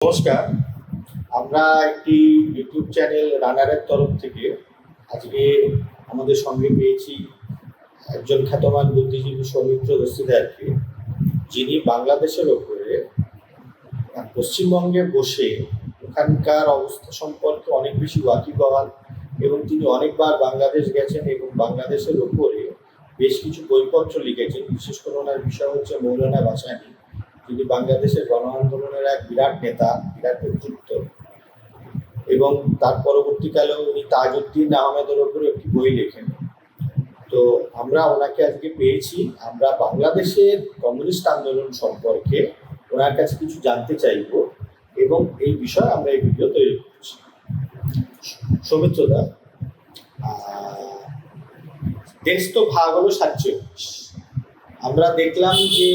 নমস্কার। আমরা একটি ইউটিউব চ্যানেল রানারের তরফ থেকে আজকে আমাদের সঙ্গে পেয়েছি একজন খ্যাতমান বুদ্ধিজীবী সৌমিত্র দস্তিদারকে, যিনি বাংলাদেশের ওপরে পশ্চিমবঙ্গে বসে ওখানকার অবস্থা সম্পর্কে অনেক বেশি ওয়াকিবহাল এবং তিনি অনেকবার বাংলাদেশ গেছেন এবং বাংলাদেশের ওপরে বেশ কিছু বইপত্র লিখেছেন। বিশেষ করে ওনার বিষয় হচ্ছে মৌলানা ভাসানী, যিনি বাংলাদেশের গণ আন্দোলনের এক বিরাট নেতা, বিরাট নেতৃত্ব, এবং তার পরবর্তীকালেও উনি তাজউদ্দিন আহমেদের ওপরে একটি বই লেখেন। তো আমরা ওনাকে আজকে পেয়েছি। আমরা বাংলাদেশের কমিউনিস্ট আন্দোলন সম্পর্কে ওনার কাছে কিছু জানতে চাইব এবং এই বিষয়ে আমরা এই ভিডিও তৈরি করছি। সৌমিত্রদা, দেশ তো ভাগ হলো 47। আমরা দেখলাম যে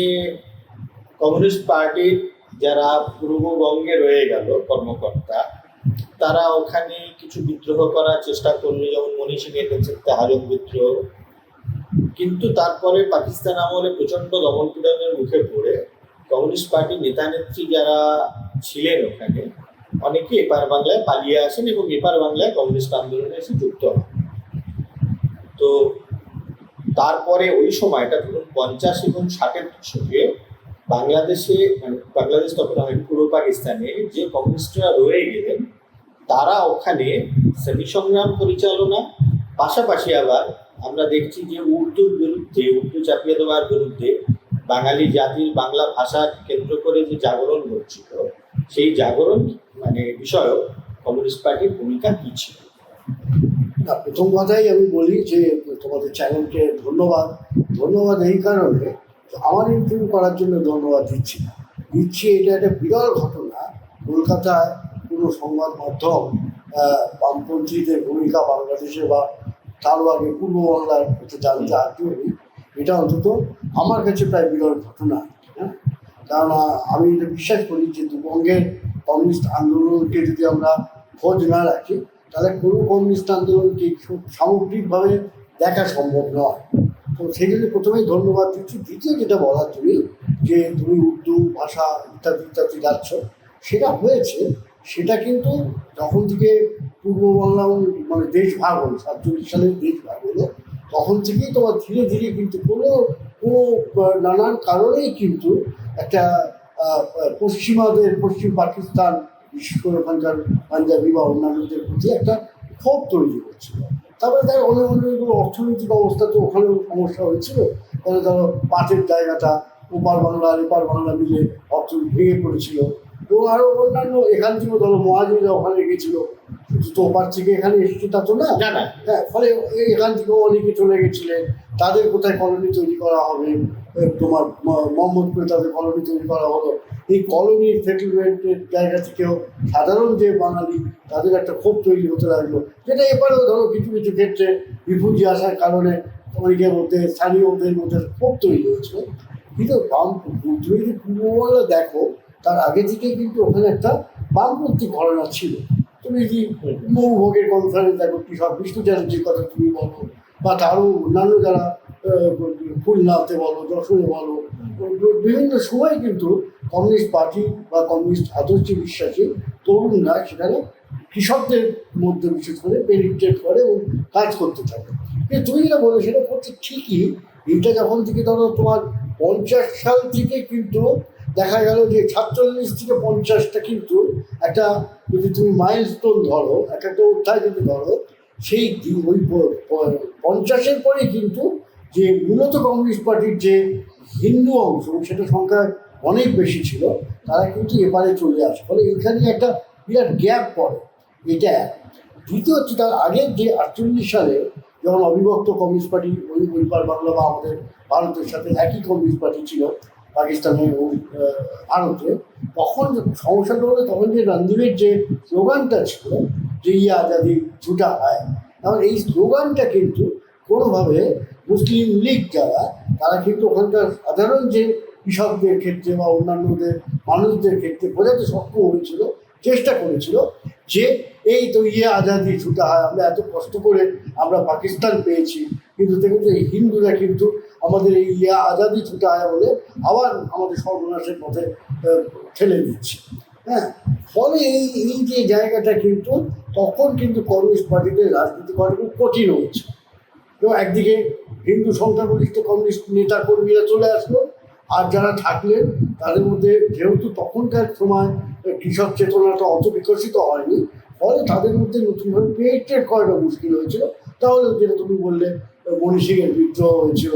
কমিউনিস্ট পার্টির যারা পূর্ববঙ্গে রয়ে গেল কর্মকর্তা, তারা ওখানে কিছু বিদ্রোহ করার চেষ্টা করলো, যেমন মনি সিংয়ের নেতৃত্বে হাজং বিদ্রোহ। কিন্তু তারপরে পাকিস্তান আমলে প্রচণ্ড দমনপীড়নের মুখে পড়ে কমিউনিস্ট পার্টির নেতা নেত্রী যারা ছিলেন ওখানে, অনেকে এপার বাংলায় পালিয়ে আসেন এবং এপার বাংলায় কমিউনিস্ট আন্দোলনে এসে যুক্ত হন। তো তারপরে ওই সময়টা ধরুন 50 এবং 60-এর দশকে বাংলাদেশে, বাংলাদেশ তখন হয় পূর্ব পাকিস্তানে, যে কমিউনিস্টরা রয়ে গেলেন তারা ওখানে শ্রেণী সংগ্রাম পরিচালনা, পাশাপাশি আবার আমরা দেখছি যে উর্দুর বিরুদ্ধে, উর্দু চাপিয়ে দেওয়ার বিরুদ্ধে বাঙালি জাতির বাংলা ভাষা কেন্দ্র করে যে জাগরণ হচ্ছিল, সেই জাগরণ বিষয়েও কমিউনিস্ট পার্টির ভূমিকা কী ছিল? না, প্রথম কথাই আমি বলি যে তোমাদের চ্যানেলকে ধন্যবাদ এই কারণে, আমার ইন্টারভিউ করার জন্য ধন্যবাদ দিচ্ছি। এটা একটা বিরল ঘটনা। কলকাতায় কোনো সংবাদ মাধ্যম বামপন্থীদের ভূমিকা বাংলাদেশে বা তারও আগে পূর্ববাংলার জানতে আগ্রহী, এটা অন্তত আমার কাছে প্রায় বিরল ঘটনা। হ্যাঁ, কারণ আমি এটা বিশ্বাস করি যে দুবঙ্গের কমিউনিস্ট আন্দোলনকে যদি আমরা খোঁজ না রাখি, তাহলে কোনো কমিউনিস্ট আন্দোলনকে সামগ্রিকভাবে দেখা সম্ভব নয়। তো সেই জন্য প্রথমেই ধন্যবাদ দিচ্ছি। দ্বিতীয় যেটা বলার যে তুমি উর্দু ভাষা ইত্যাদি যাচ্ছ, সেটা হয়েছে, সেটা কিন্তু যখন থেকে পূর্ববাংলা দেশ ভাগ হলো, 47 সালের দেশ ভাগ হলো, তখন থেকেই তোমার ধীরে ধীরে কিন্তু কোনো নানান কারণেই কিন্তু একটা পশ্চিম পাকিস্তান, বিশেষ করে ওখানকার পাঞ্জাবি বা অন্যান্যদের প্রতি একটা ক্ষোভ তৈরি হচ্ছিল। তারপরে তার অনেকগুলো অর্থনৈতিক অবস্থা তো ওখানেও সমস্যা হয়েছিল। তাহলে ধরো পাটের জায়গাটা ওপার বাংলা আর এপার বাংলা মিলে অর্থনীতি ভেঙে পড়েছিল, এবং আরও অন্যান্য এখান থেকেও ধরো মহাজনীরা ওখানে গেছিল, শুধু তো ওপার থেকে এখানে এসেছে তা তো না। হ্যাঁ, ফলে এখান থেকেও অনেকে চলে গেছিলেন। তাদের কোথায় কলোনি তৈরি করা হবে, তোমার মোহাম্মদপুরে তাদের কলোনি তৈরি করা হলো। এই কলোনি সেটেলমেন্টের জায়গা থেকেও সাধারণ যে বাঙালি, তাদের একটা ক্ষোভ তৈরি হতে লাগলো, যেটা এবারেও ধরো কিছু কিছু ক্ষেত্রে রিফিউজি আসার কারণে অনেকের মধ্যে, স্থানীয়দের মধ্যে ক্ষোভ তৈরি হয়েছিল। কিন্তু তুমি যদি পূর্ববাংলা দেখো, তার আগে থেকে কিন্তু ওখানে একটা বামপন্থী ঘটনা ছিল। তুমি যদি মৌভোগের কনফারেন্স দেখো, কৃষক বিষ্ণু চ্যাটার্জির কথা তুমি বলো, বা তারও অন্যান্য যারা খুলনাতে বলো, যশোরে বলো, বিভিন্ন সময় কিন্তু কমিউনিস্ট পার্টি বা কমিউনিস্ট আদর্শে বিশ্বাসী তরুণরা সেখানে কৃষকদের মধ্যে বিশেষ করে পেনিট্রেট করে এবং কাজ করতে থাকে। কিন্তু তুমি যেটা বলো সেটা করছে ঠিকই। এইটা যখন থেকে ধরো তোমার 50 সাল থেকে কিন্তু দেখা গেল যে 47 থেকে 50টা কিন্তু একটা, যদি তুমি মাইলস্টোন ধরো, একটা অধ্যায় যদি ধরো, সেই ওই 50-এর পরে কিন্তু যে মূলত কমিউনিস্ট পার্টির যে হিন্দু অংশ, সেটা সংখ্যা অনেক বেশি ছিল, তারা কিন্তু এপারে চলে আসে। ফলে এখানে একটা বিরাট গ্যাপ পড়ে। এটা এক। দ্বিতীয় হচ্ছে, তার আগের যে 48 সালে যখন অবিভক্ত কমিউনিস্ট পার্টি ওইপার বাংলা বা আমাদের ভারতের সাথে একই কমিউনিস্ট পার্টি ছিল পাকিস্তানে এবং ভারতে, তখন সমস্যাটা হলো, তখন যে রণদীপের যে স্লোগানটা ছিল যে ইয়ে আজাদি ছুটা হয়, এখন এই স্লোগানটা কিন্তু কোনোভাবে মুসলিম লীগ যারা, তারা কিন্তু ওখানকার সাধারণ যে কৃষকদের ক্ষেত্রে বা অন্যান্যদের মানুষদের ক্ষেত্রে বোঝাতে সক্ষম হয়েছিল, চেষ্টা করেছিল যে এই তো ইয়ে আজাদি ছুটা হয়, আমরা এত কষ্ট করে আমরা পাকিস্তান পেয়েছি, কিন্তু দেখুন এই হিন্দুরা কিন্তু আমাদের এই ইয়ে আজাদি ছুটা হয় বলে আবার আমাদের সর্বনাশের পথে ঠেলে দিচ্ছে। হ্যাঁ, ফলে এই এই যে জায়গাটা কিন্তু তখন কিন্তু কমিউনিস্ট পার্টিতে রাজনীতি করা খুব কঠিন হচ্ছে। এবং একদিকে হিন্দু সংখ্যাগরিষ্ঠ কমিউনিস্ট নেতা কর্মীরা চলে আসলো, আর যারা থাকলেন তাদের মধ্যে যেহেতু তখনকার সময় কৃষক চেতনাটা অত বিকশিত হয়নি, ফলে তাদের মধ্যে নতুনভাবে পেনেট্রেট করাটা মুশকিল হয়েছিল। তাহলে যেটা তুমি বললে, মণি সিংয়ের বিদ্রোহ হয়েছিল,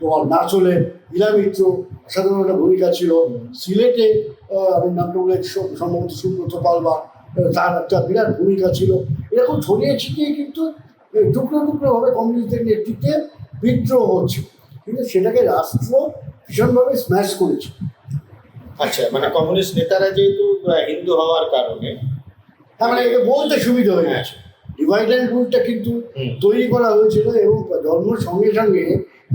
তোমার নাচলে ইলা মিত্র অসাধারণ একটা ভূমিকা ছিল, সিলেটে আমি নামটা বলে সম্ভবত সুব্রত পালবা, তার একটা বিরাট ভূমিকা ছিল। এরকম ছড়িয়ে ছিটিয়ে কিন্তু টুকরো টুকরোভাবে কমিউনিস্টদের নেতৃত্বে বিদ্রোহ হচ্ছে, কিন্তু সেটাকে রাষ্ট্র ভীষণভাবে স্ম্যাশ করেছে। আচ্ছা, মানে কমিউনিস্ট নেতারা যেহেতু হিন্দু হওয়ার কারণে, তার মানে এটা বলতে সুবিধা হয়ে গেছে। ডিভাইড অ্যান্ড রুলটা কিন্তু তৈরি করা হয়েছিল, এবং জন্মের সঙ্গে সঙ্গে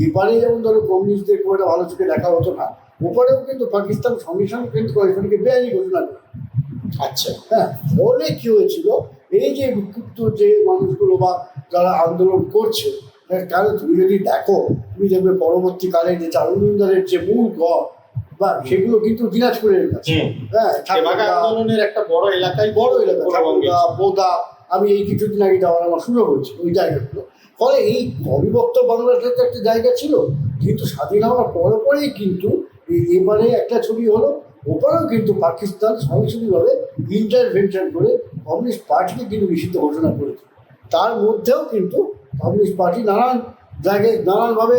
এপারে যেমন ধরো কমিউনিস্টদের খুব একটা ভালো চোখে দেখা হতো না, ওপারেও কিন্তু পাকিস্তান সঙ্গে সঙ্গে কিন্তু কয়েকজনকে বেআইনি ঘোষণা করে। আচ্ছা, হ্যাঁ, ফলে কি হয়েছিল, এই যে বিক্ষুব্ধ যে মানুষগুলো বা যারা আন্দোলন করছে, কারণ তুমি যদি দেখো, তুমি দেখবে পরবর্তীকালে যে চারুমজুমদারের যে মূল ঘর বা সেগুলো কিন্তু দিনাজপুরের কাছে। হ্যাঁ, তেভাগা আন্দোলনের একটা বড় এলাকায়, বড় এলাকা, ঠাকুরগা, বোদা, আমি এই কিছুদিন আগে যাওয়ার আমার সুযোগ হয়েছে ওই জায়গাগুলো। ফলে এই অবিভক্ত বাংলাদেশের তো একটা জায়গা ছিল, কিন্তু স্বাধীন হওয়ার পরে পরেই কিন্তু এবারে একটা ছবি হলো, ওপারেও কিন্তু পাকিস্তান সরাসরিভাবে ইন্টারভেনশন করে কমিউনিস্ট পার্টিকে কিন্তু নিষিদ্ধ ঘোষণা করেছে। তার মধ্যেও কিন্তু কমিউনিস্ট পার্টি নানান জায়গায় নানানভাবে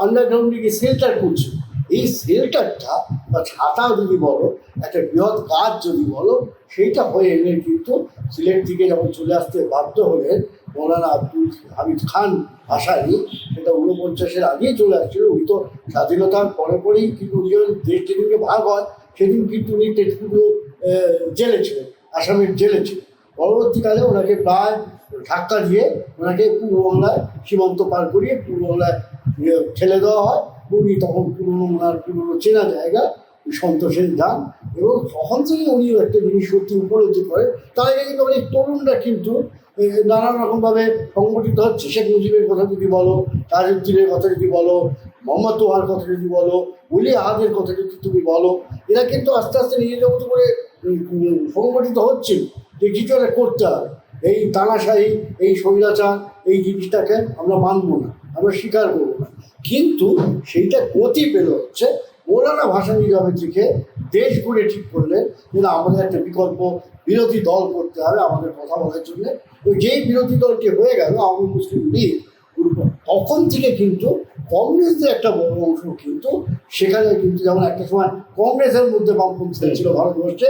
আন্ডারগ্রাউন্ডে গিয়ে শেল্টার করছে। এই শেল্টারটা বা ছাতা যদি বলো, একটা বৃহৎ কাজ যদি বলো, সেইটা হয়ে এলে কিন্তু সিলেট থেকে যখন চলে আসতে বাধ্য হলেন মৌলানা আব্দুল হামিদ খান আশারি, সেটা 49-এর আগেই চলে আসছিল। উনি তো স্বাধীনতার পরে পরেই কিন্তু উনি দেশ যেদিনকে ভাগ হয় সেদিন কিন্তু উনি তেজপুরে জেলে ছিলেন, আসামের জেলে ছিলেন। পরবর্তীকালে ওনাকে প্রায় ধাক্কা দিয়ে ওনাকে পূর্ববাংলায় সীমান্ত পার করিয়ে পূর্ববাংলায় ঠেলে দেওয়া হয়। উনি তখন পুরনো চেনা জায়গা সন্তোষের যান, এবং তখন থেকে উনি একটা জিনিস সত্যি উপলব্ধি করেন। তার আগে কিন্তু অনেক তরুণরা কিন্তু নানান রকমভাবে সংগঠিত হচ্ছে। শেখ মুজিবের কথা যদি বলো, তাজউদ্দিনের কথা যদি বলো, মোহাম্মদ তোহার কথা যদি বলো, উলি আহাদের কথা যদি তুমি বলো, এরা কিন্তু আস্তে আস্তে নিজেদের মতো করে সংগঠিত হচ্ছে যে কিছু একটা করতে হবে। এই তানাশাহী, এই স্বৈরাচার, এই জিনিসটাকে আমরা মানব না, আমরা স্বীকার করবো না। কিন্তু সেইটা গতি পেল হচ্ছে মৌলানা ভাসানী জবে থেকে দেশ ঘুরে ঠিক করলেন যে না, আমাদের একটা বিকল্প বিরোধী দল করতে হবে আমাদের কথা বলার জন্য। যেই বিরোধী দলটি হয়ে গেল আওয়ামী মুসলিম লীগ, তখন থেকে কিন্তু কংগ্রেসের একটা বড় অংশ কিন্তু সেখানে কিন্তু, যেমন একটা সময় কংগ্রেসের মধ্যে বামপন্থী ছিল ভারতবর্ষে,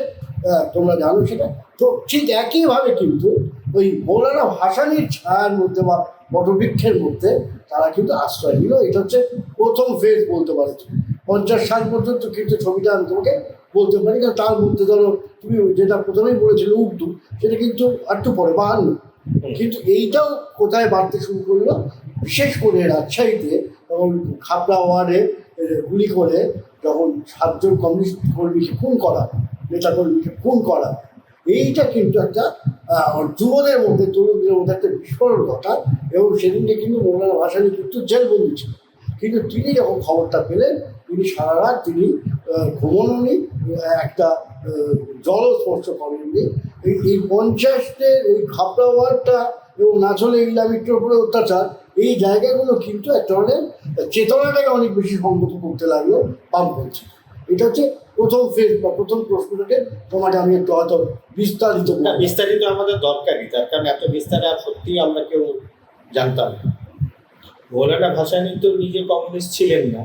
তোমরা জানো সেটা, তো ঠিক একইভাবে কিন্তু ওই মৌলানা ভাসানীর ছায়ার মধ্যে বা বটবৃক্ষের মধ্যে তারা কিন্তু আশ্রয় নিল। এটা হচ্ছে প্রথম ফেজ বলতে পারো। 50 সাল পর্যন্ত কিন্তু ছবিটা আমি তোমাকে বলতে পারি, কারণ তার মধ্যে ধরো তুমি যেটা প্রথমেই বলেছিলে উর্দু, সেটা কিন্তু একটু পরে 52। কিন্তু এইটাও কোথায় বাড়তে শুরু করলো, বিশেষ করে রাজশাহীতে তখন খাপড়া ওয়ার্ডে গুলি করে যখন 7 জন কমিউনিস্ট কর্মীকে খুন করা, নেতা কর্মীকে খুন করা, এইটা কিন্তু একটা যুবদের মধ্যে, তরুণদের মধ্যে একটা বিস্ফোরণ ঘটায়। এবং সেদিনকে কিন্তু মৌলানা ভাসানী কিন্তু জেলবন্দি ছিল। কিন্তু তিনি যখন খবরটা পেলেন, তিনি সারা রাত তিনি ঘুমোননি, একটা জলস্পর্শ করেননি। এই 50-তে ওই খাপড়া ওয়ার্ডটা এবং নাচলে ইলামিত্রের উপরে অত্যাচার, এই জায়গাগুলো কিন্তু এক ধরনের চেতনাটাকে অনেক বেশি সংগত করতে লাগলো বামপন্থী। এটা হচ্ছে প্রথম ফেজ বা প্রথম প্রশ্নটাকে তোমাকে আমি একটু হয়তো বিস্তারিত আমাদের দরকারই, তার কারণ এত বিস্তারে আর সত্যিই আমরা কেউ জানতাম না। মৌলানা ভাসানী তো নিজে কমিউনিস্ট ছিলেন না,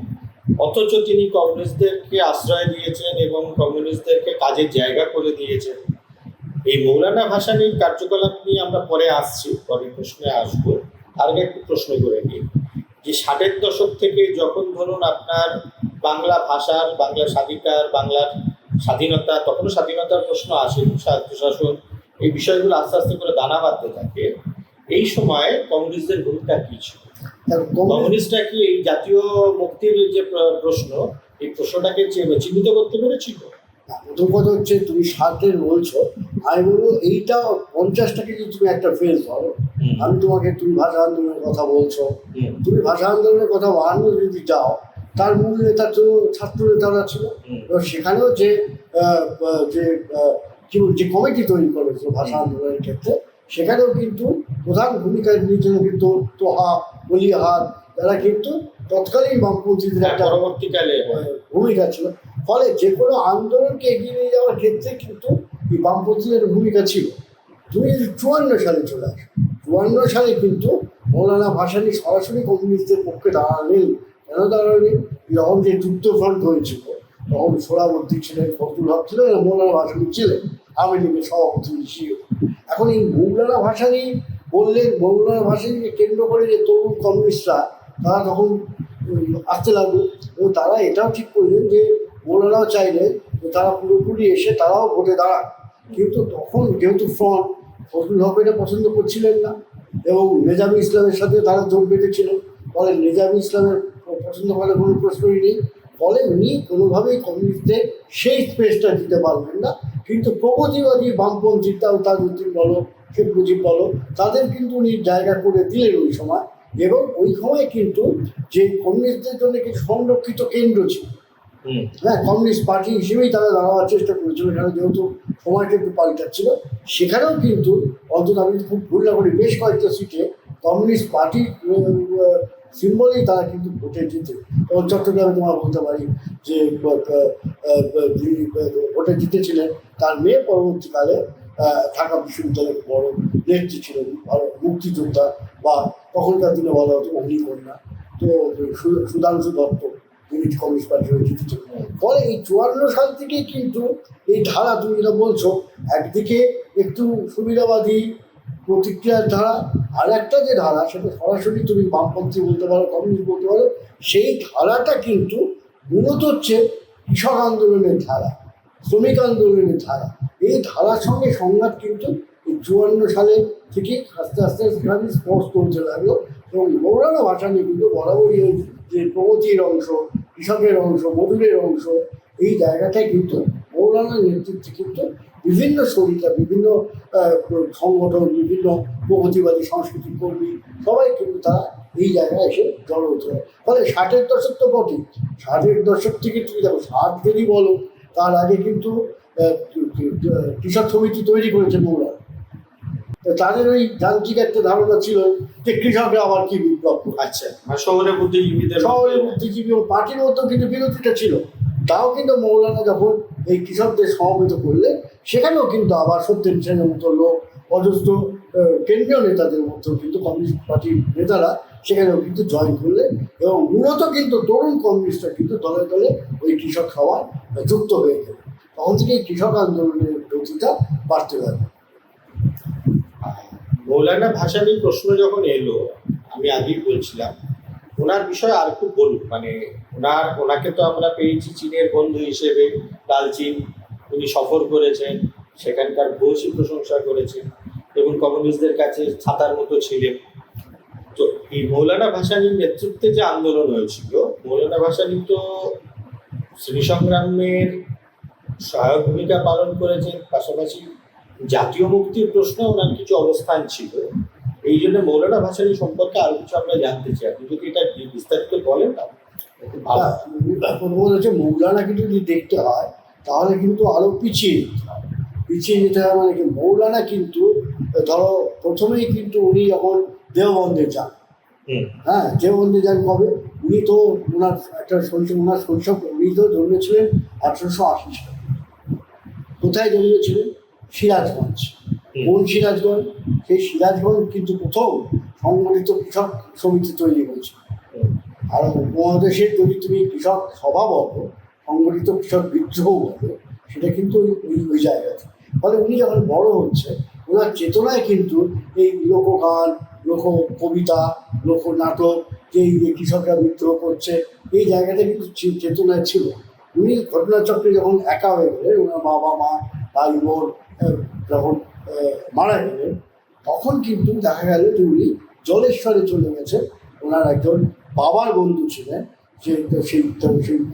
অথচ তিনি কমিউনিস্টদেরকে আশ্রয় দিয়েছেন এবং কমিউনিস্টদেরকে কাজের জায়গা করে দিয়েছেন। এই মৌলানা ভাসানীর কার্যকলাপ নিয়ে আমরা পরে আসছি, পরের প্রশ্নে আসবো। আর একটু প্রশ্ন করে নিই যে 60-এর দশক থেকে যখন ধরুন আপনার বাংলা ভাষার, বাংলা স্বাধিকার, বাংলার স্বাধীনতা, তখনও স্বাধীনতার প্রশ্ন আসে, স্বায়ত্তশাসন, এই বিষয়গুলো আস্তে আস্তে করে দানা বাঁধতে থাকে, এই সময় কমিউনিস্টদের ভূমিকা কী ছিল? কমিউনিস্টরা কি এই জাতীয় মুক্তির যে প্রশ্ন, এই প্রশ্নটাকে চিহ্নিত করতে পেরেছিল? প্রথম কথা হচ্ছে তুমি 60-এর বলছো, আমি বলবো এইটা 50টাকে যদি তুমি একটা ফেজ ধরো, আমি তোমাকে, তুমি ভাষা আন্দোলনের কথা বলছো, তুমি ভাষা আন্দোলনের কথা 52 যদি যাও, তার মূল নেতা তো ছাত্র নেতারা ছিল। এবং সেখানেও যে যে কি বল যে কমিটি তৈরি করেছে ভাষা আন্দোলনের ক্ষেত্রে, সেখানেও কিন্তু প্রধান ভূমিকা নিয়েছিল কিন্তু তোহা বলিহার, তারা কিন্তু তৎকালীন বামপন্থীদের একটা পরবর্তীকালে ভূমিকা ছিল। ফলে যে কোনো আন্দোলনকে এগিয়ে নিয়ে যাওয়ার ক্ষেত্রে কিন্তু এই বামপন্থীদের ভূমিকা ছিল। তুমি যদি 54 সালে চলে আসো, 54 সালে কিন্তু মৌলানা ভাসানী সরাসরি কমিউনিস্টদের পক্ষে দাঁড়ালেন। কেন দাঁড়ালেন? যখন যে যুক্তফ্রন্ট হয়েছিল তখন সোহরাওয়ার্দী ছিলেন, ফজলুল হক ছিলেন, আর মৌলানা ভাসানী ছিলেন আওয়ামী লীগের সভাপতি হিসেবে। এখন এই মৌলানা ভাসানী বললেন, মৌলানা ভাসানীকে কেন্দ্র করে যে তরুণ কমিউনিস্টরা তারা তখন আসতে লাগলো, এবং তারা এটাও ঠিক করলেন যে মৌলানাও চাইলেন যে তারা পুরোপুরি এসে তারাও ভোটে দাঁড়ান। কিন্তু তখন যেহেতু ফ্রন্ট ফজলুল হক এটা পছন্দ করছিলেন না, এবং নেজামি ইসলামের সাথে তারা জোট বেঁধেছিলেন। ফলে নেজামি ইসলামের পছন্দ করার কোনো প্রশ্নই নেই। ফলে উনি কোনোভাবেই কমিউনিস্টদের সেই স্পেসটা দিতে পারবেন না। কিন্তু প্রগতিবাদী বামপন্থী তাজউদ্দিন বলো, শেখ মুজিব বলো, তাদের কিন্তু উনি জায়গা করে দিলেন ওই সময়। এবং ওই সময় কিন্তু যে কমিউনিস্টদের জন্য কিছু সংরক্ষিত কেন্দ্র ছিল, হ্যাঁ, কমিউনিস্ট পার্টি হিসেবেই তারা দাঁড়াবার চেষ্টা করেছিল, এখানে যেহেতু সময়টা একটু পাল্টাচ্ছিল। সেখানেও কিন্তু অন্তত আমি খুব ভুল না করি বেশ কয়েকটা সিটে কমিউনিস্ট পার্টি সিম্বলেই তারা কিন্তু ভোটে জিতে। এবং চট্টগ্রামে তোমার বলতে পারি যে যিনি ভোটে জিতেছিলেন তার মেয়ে পরবর্তীকালে ঢাকা বিশ্ববিদ্যালয়ের বড় নেত্রী ছিলেন, মুক্তিযোদ্ধা, বা তখনকার দিনে বলা হতো অগ্নিকন্যা। তো সুধাংশু দত্ত তিনি কমিউনিস্ট পার্টি হয়ে জিতেছিলেন। ফলে এই 54 সাল থেকেই কিন্তু এই ধারা তুমি যেটা বলছো, একদিকে একটু সুবিধাবাদী প্রতিক্রিয়ার ধারা, আর একটা যে ধারা সেটা সরাসরি তুমি বামপন্থী বলতে পারো, কমিউনিস্ট বলতে পারো, সেই ধারাটা কিন্তু মূলত হচ্ছে কৃষক আন্দোলনের ধারা, শ্রমিক আন্দোলনের ধারা। এই ধারার সঙ্গে সংঘাত কিন্তু এই 54 সালে থেকে আস্তে আস্তে সেখানে স্পষ্ট হতে লাগলো। এবং মৌলানা ভাসানী কিন্তু বরাবরই যে প্রগতির অংশ, কৃষকের অংশ, মজুরের অংশ, এই জায়গাটায় কিন্তু মৌলানার নেতৃত্বে কিন্তু বিভিন্ন শরীরটা, বিভিন্ন সংগঠন, বিভিন্ন প্রগতিবাদী সাংস্কৃতিক কর্মী সবাই কিন্তু তারা এই জায়গায় এসে জড়ো হতে হয়। ফলে 60-এর দশক তো বটেই, 60-এর দশক থেকে তুমি দেখো 60 যদি বলো, তার আগে কিন্তু কৃষক সমিতি তৈরি করেছে মৌলানা। তাদের ওই যান্ত্রিক একটা ধারণা ছিল যে কৃষকরা আবার কি বিপ্লব। আচ্ছা, শহরের বুদ্ধিজীবীদের শহরের বুদ্ধিজীবী ও পার্টির মধ্যেও কিন্তু বিরোধিতা ছিল। তাও কিন্তু মৌলানা যখন এই কৃষকদের সমবেত করলে, সেখানেও কিন্তু আবার সত্যেন সেনের মতো লোক, অজস্র কেন্দ্রীয় নেতাদের মধ্যেও কিন্তু কমিউনিস্ট পার্টির নেতারা সেখানেও কিন্তু জয়েন করলেন। এবং মূলত কিন্তু তরুণ কমিউনিস্টরা কিন্তু দলে দলে ওই কৃষক সভায় যুক্ত হয়ে গেল। তখন থেকে কৃষক আন্দোলনের গতিটা বাড়তে লাগলো। মৌলানা ভাসানীর প্রশ্ন যখন এলো, আমি আগেই বলছিলাম ওনার বিষয়ে আর একটু বলুন। মানে ওনাকে তো আমরা পেয়েছি চীনের বন্ধু হিসেবে, লাল চীন উনি সফর করেছেন, সেখানকার ভূয়সী প্রশংসা করেছেন এবং কমিউনিস্টদের কাছে ছাতার মতো ছিলেন। তো এই মৌলানা ভাসানীর নেতৃত্বে যে আন্দোলন হয়েছিল, মৌলানা ভাসানী তো শ্রী সংগ্রামের সহায়ক ভূমিকা পালন করেছেন, পাশাপাশি জাতীয় মুক্তির প্রশ্নে ওনার কিছু অবস্থান ছিল। এই জন্য মৌলানা ভাসানী সম্পর্কে আরো কিছু আমরা জানতে চাই, আপনি যদি এটা বিস্তারিত বলেন। হচ্ছে মৌলানাকে যদি দেখতে হয় তাহলে কিন্তু আরো পিছিয়ে যেতে হয়। মানে কি, মৌলানা কিন্তু ধরো প্রথমেই কিন্তু উনি যখন দেওবন্দে যান, হ্যাঁ, দেওবন্দে যান কবে? উনি তো ওনার শৈশব উনি তো জন্মেছিলেন 1880 সালে। কোথায় জন্মেছিলেন? সিরাজগঞ্জ। কোন সিরাজগঞ্জ? সেই সিরাজগঞ্জ কিন্তু প্রথম সংগঠিত কৃষক সমিতি তৈরি হয়েছে। আর উপমহাদেশের যদি তুমি কৃষক সভা বলো, সংগঠিত কৃষক বিদ্রোহ বলো, সেটা কিন্তু ওই জায়গাতে। ফলে উনি যখন বড় হচ্ছে, ওনার চেতনায় কিন্তু এই লোকগান, লোক কবিতা, লোক নাটক, যে কৃষকরা বিদ্রোহ করছে, এই জায়গাটা কিন্তু চেতনায় ছিল। উনি ঘটনাচক্রে যখন একা হয়ে গেলেন, ওনার বাবা মা ভাই বোন যখন মারা গেলেন, তখন কিন্তু দেখা গেল যে উনি জলেশ্বরে চলে গেছেন। ওনার একজন বাবার বন্ধু ছিলেন, যে সেই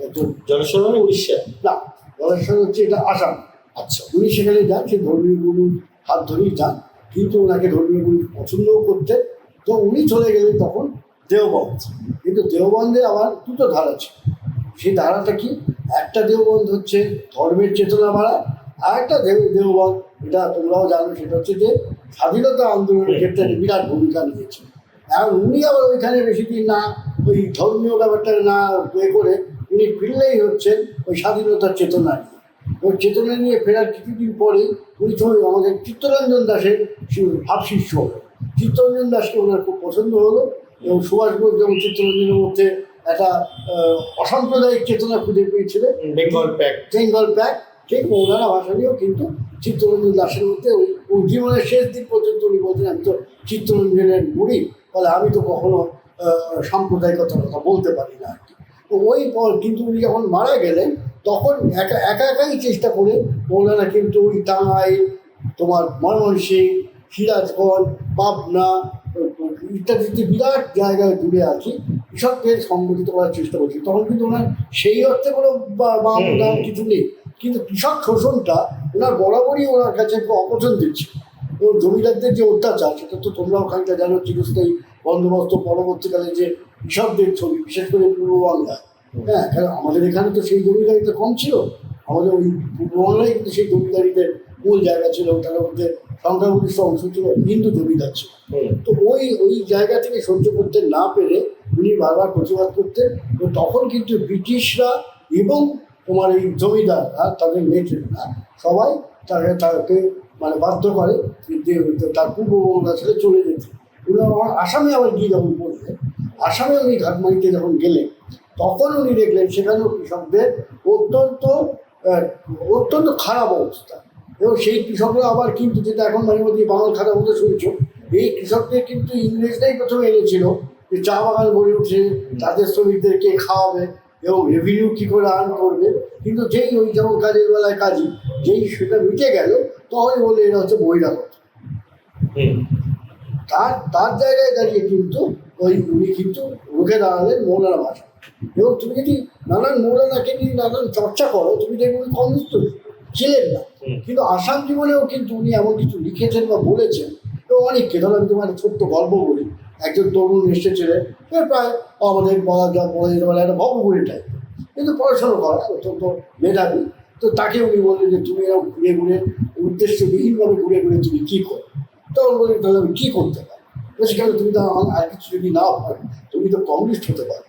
একজন জলেশ্বর মানে উড়িষ্যা না, জলেশ্বর হচ্ছে এটা আসাম। আচ্ছা, উনি সেখানে যান, সেই ধর্মীয় গুরুর হাত ধরেই যান, কিন্তু ওনাকে ধর্মীয় গুরু পছন্দও করতেন। তো উনি চলে গেলেন তখন দেওবন্দ। কিন্তু দেওবন্দে আবার দুটো ধারা ছিল। সেই ধারাটা কি? একটা দেওবন্ধ হচ্ছে ধর্মের চেতনা বাড়া, আর একটা দেওবন্ধ, এটা তোমরাও জানো, সেটা হচ্ছে যে স্বাধীনতা আন্দোলনের ক্ষেত্রে একটা বিরাট ভূমিকা নিয়েছে। এখন উনি আবার ওইখানে বেশি দিন না ওই ধর্মীয় ব্যাপারটা না করে উনি ফিরলেই হচ্ছেন ওই স্বাধীনতার চেতনা নিয়ে। ওই চেতনা নিয়ে ফেরার কিছুদিন পরেই উনি তো আমাদের চিত্তরঞ্জন দাসের ভাবশিষ্য হলো। চিত্তরঞ্জন দাসকে ওনার খুব পছন্দ হলো, এবং সুভাষ বোস যেমন চিত্তরঞ্জনের মধ্যে একটা অসাম্প্রদায়িক চেতনা খুঁজে পেয়েছিলেন, বেঙ্গল প্যাক, ঠিক মৌলানা ভাসানীও কিন্তু চিত্তরঞ্জন দাসের মধ্যে ওই জীবনের শেষ দিন পর্যন্ত উনি বলতেন আমি তো চিত্তরঞ্জনের মুড়ি, ফলে আমি তো কখনো সাম্প্রদায়িকতার কথা বলতে পারি না আর কি। তো ওই পর কিন্তু উনি যখন মারা গেলেন তখন একাই চেষ্টা করে মৌলানা কিন্তু ওই টাঙ্গাইল, তোমার ময়মনসিংহ, সিরাজগঞ্জ, পাবনা ইত্যাদি বিরাট জায়গায় জুড়ে আছি কৃষককে সংগঠিত করার চেষ্টা করছি। তখন কিন্তু ওনার সেই অর্থে কোনো বাম কিছু নেই, কিন্তু কৃষক শোষণটা ওনার বরাবরই ওনার কাছে একটু অপছন্দের ছিল। এবং জমিদারদের যে অত্যাচার, সেটা তো তোমরাও খানিকটা জানো, চিরস্থায়ী বন্দোবস্ত পরবর্তীকালে যে কৃষকদের ছবি, বিশেষ করে পূর্ববাংলায়, হ্যাঁ, কারণ আমাদের এখানে তো সেই জমিদারিটা কম ছিল, আমাদের ওই পূর্ববাংলায় কিন্তু সেই জমিদারিদের মূল জায়গা ছিল, তার মধ্যে সংখ্যাগরিষ্ঠ অংশ ছিল হিন্দু জমিদার ছিল। তো ওই জায়গা থেকে সহ্য করতে না পেরে উনি বারবার প্রতিবাদ করতেন। তো তখন কিন্তু ব্রিটিশরা এবং তোমার এই জমিদাররা, তাদের নেতৃত্বরা সবাই তাকে মানে বাধ্য করে যে তার পূর্ববঙ্গ ছেড়ে চলে যেতে। উনি আমার আসামে আবার গিয়ে যখন পড়লেন, আসামে উনি ঘাটমারিতে যখন গেলেন, তখন উনি দেখলেন সেখানেও কৃষকদের অত্যন্ত খারাপ অবস্থা। এবং সেই কৃষকরা আবার কিন্তু, যেটা এখন মাঝে মধ্যে বাঙাল খারাপ হতে শুনছ, এই কৃষকদের কিন্তু ইংরেজরাই প্রথমে এনেছিল যে চা বাগান গড়ে উঠছে, তাদের শ্রমিকদেরকে খাওয়াবে এবং রেভিনিউ কী করে আর্ন করবে। কিন্তু যেই ওই যেমন কাজের বেলায় কাজই, যেই সেটা মিটে গেল, তখনই বললে এরা হচ্ছে বহিরাগত। তার জায়গায় দাঁড়িয়ে কিন্তু উনি কিন্তু রুখে দাঁড়ালেন মৌলানা ভাসানী। এবং তুমি যদি নানান মৌলানাকে নিয়ে নানান চর্চা করো, তুমি দেখবে উনি কমিউনিস্ট ছিলেন না, কিন্তু আসাম জীবনেও কিন্তু উনি এমন কিছু লিখেছেন বা বলেছেন। এবং অনেককে, ধরো আমি তোমার ছোট্ট গল্প বলি, একজন তরুণ এসেছিলেন, প্রায় আমাদের বলা যেতে পারে একটা ভবগুড়ি টাইপ, কিন্তু পড়াশোনা করা অত্যন্ত মেধাবী। তো তাকে উনি বললেন যে তুমি এরকম ঘুরে ঘুরে উদ্দেশ্যবিহীনভাবে ঘুরে ঘুরে তুমি কী করো? তখন বলি তাহলে আমি কী করতে পারি? সেখানে তুমি তো আর কিছু যদি না পারো, তুমি তো কমিউনিস্ট হতে পারো।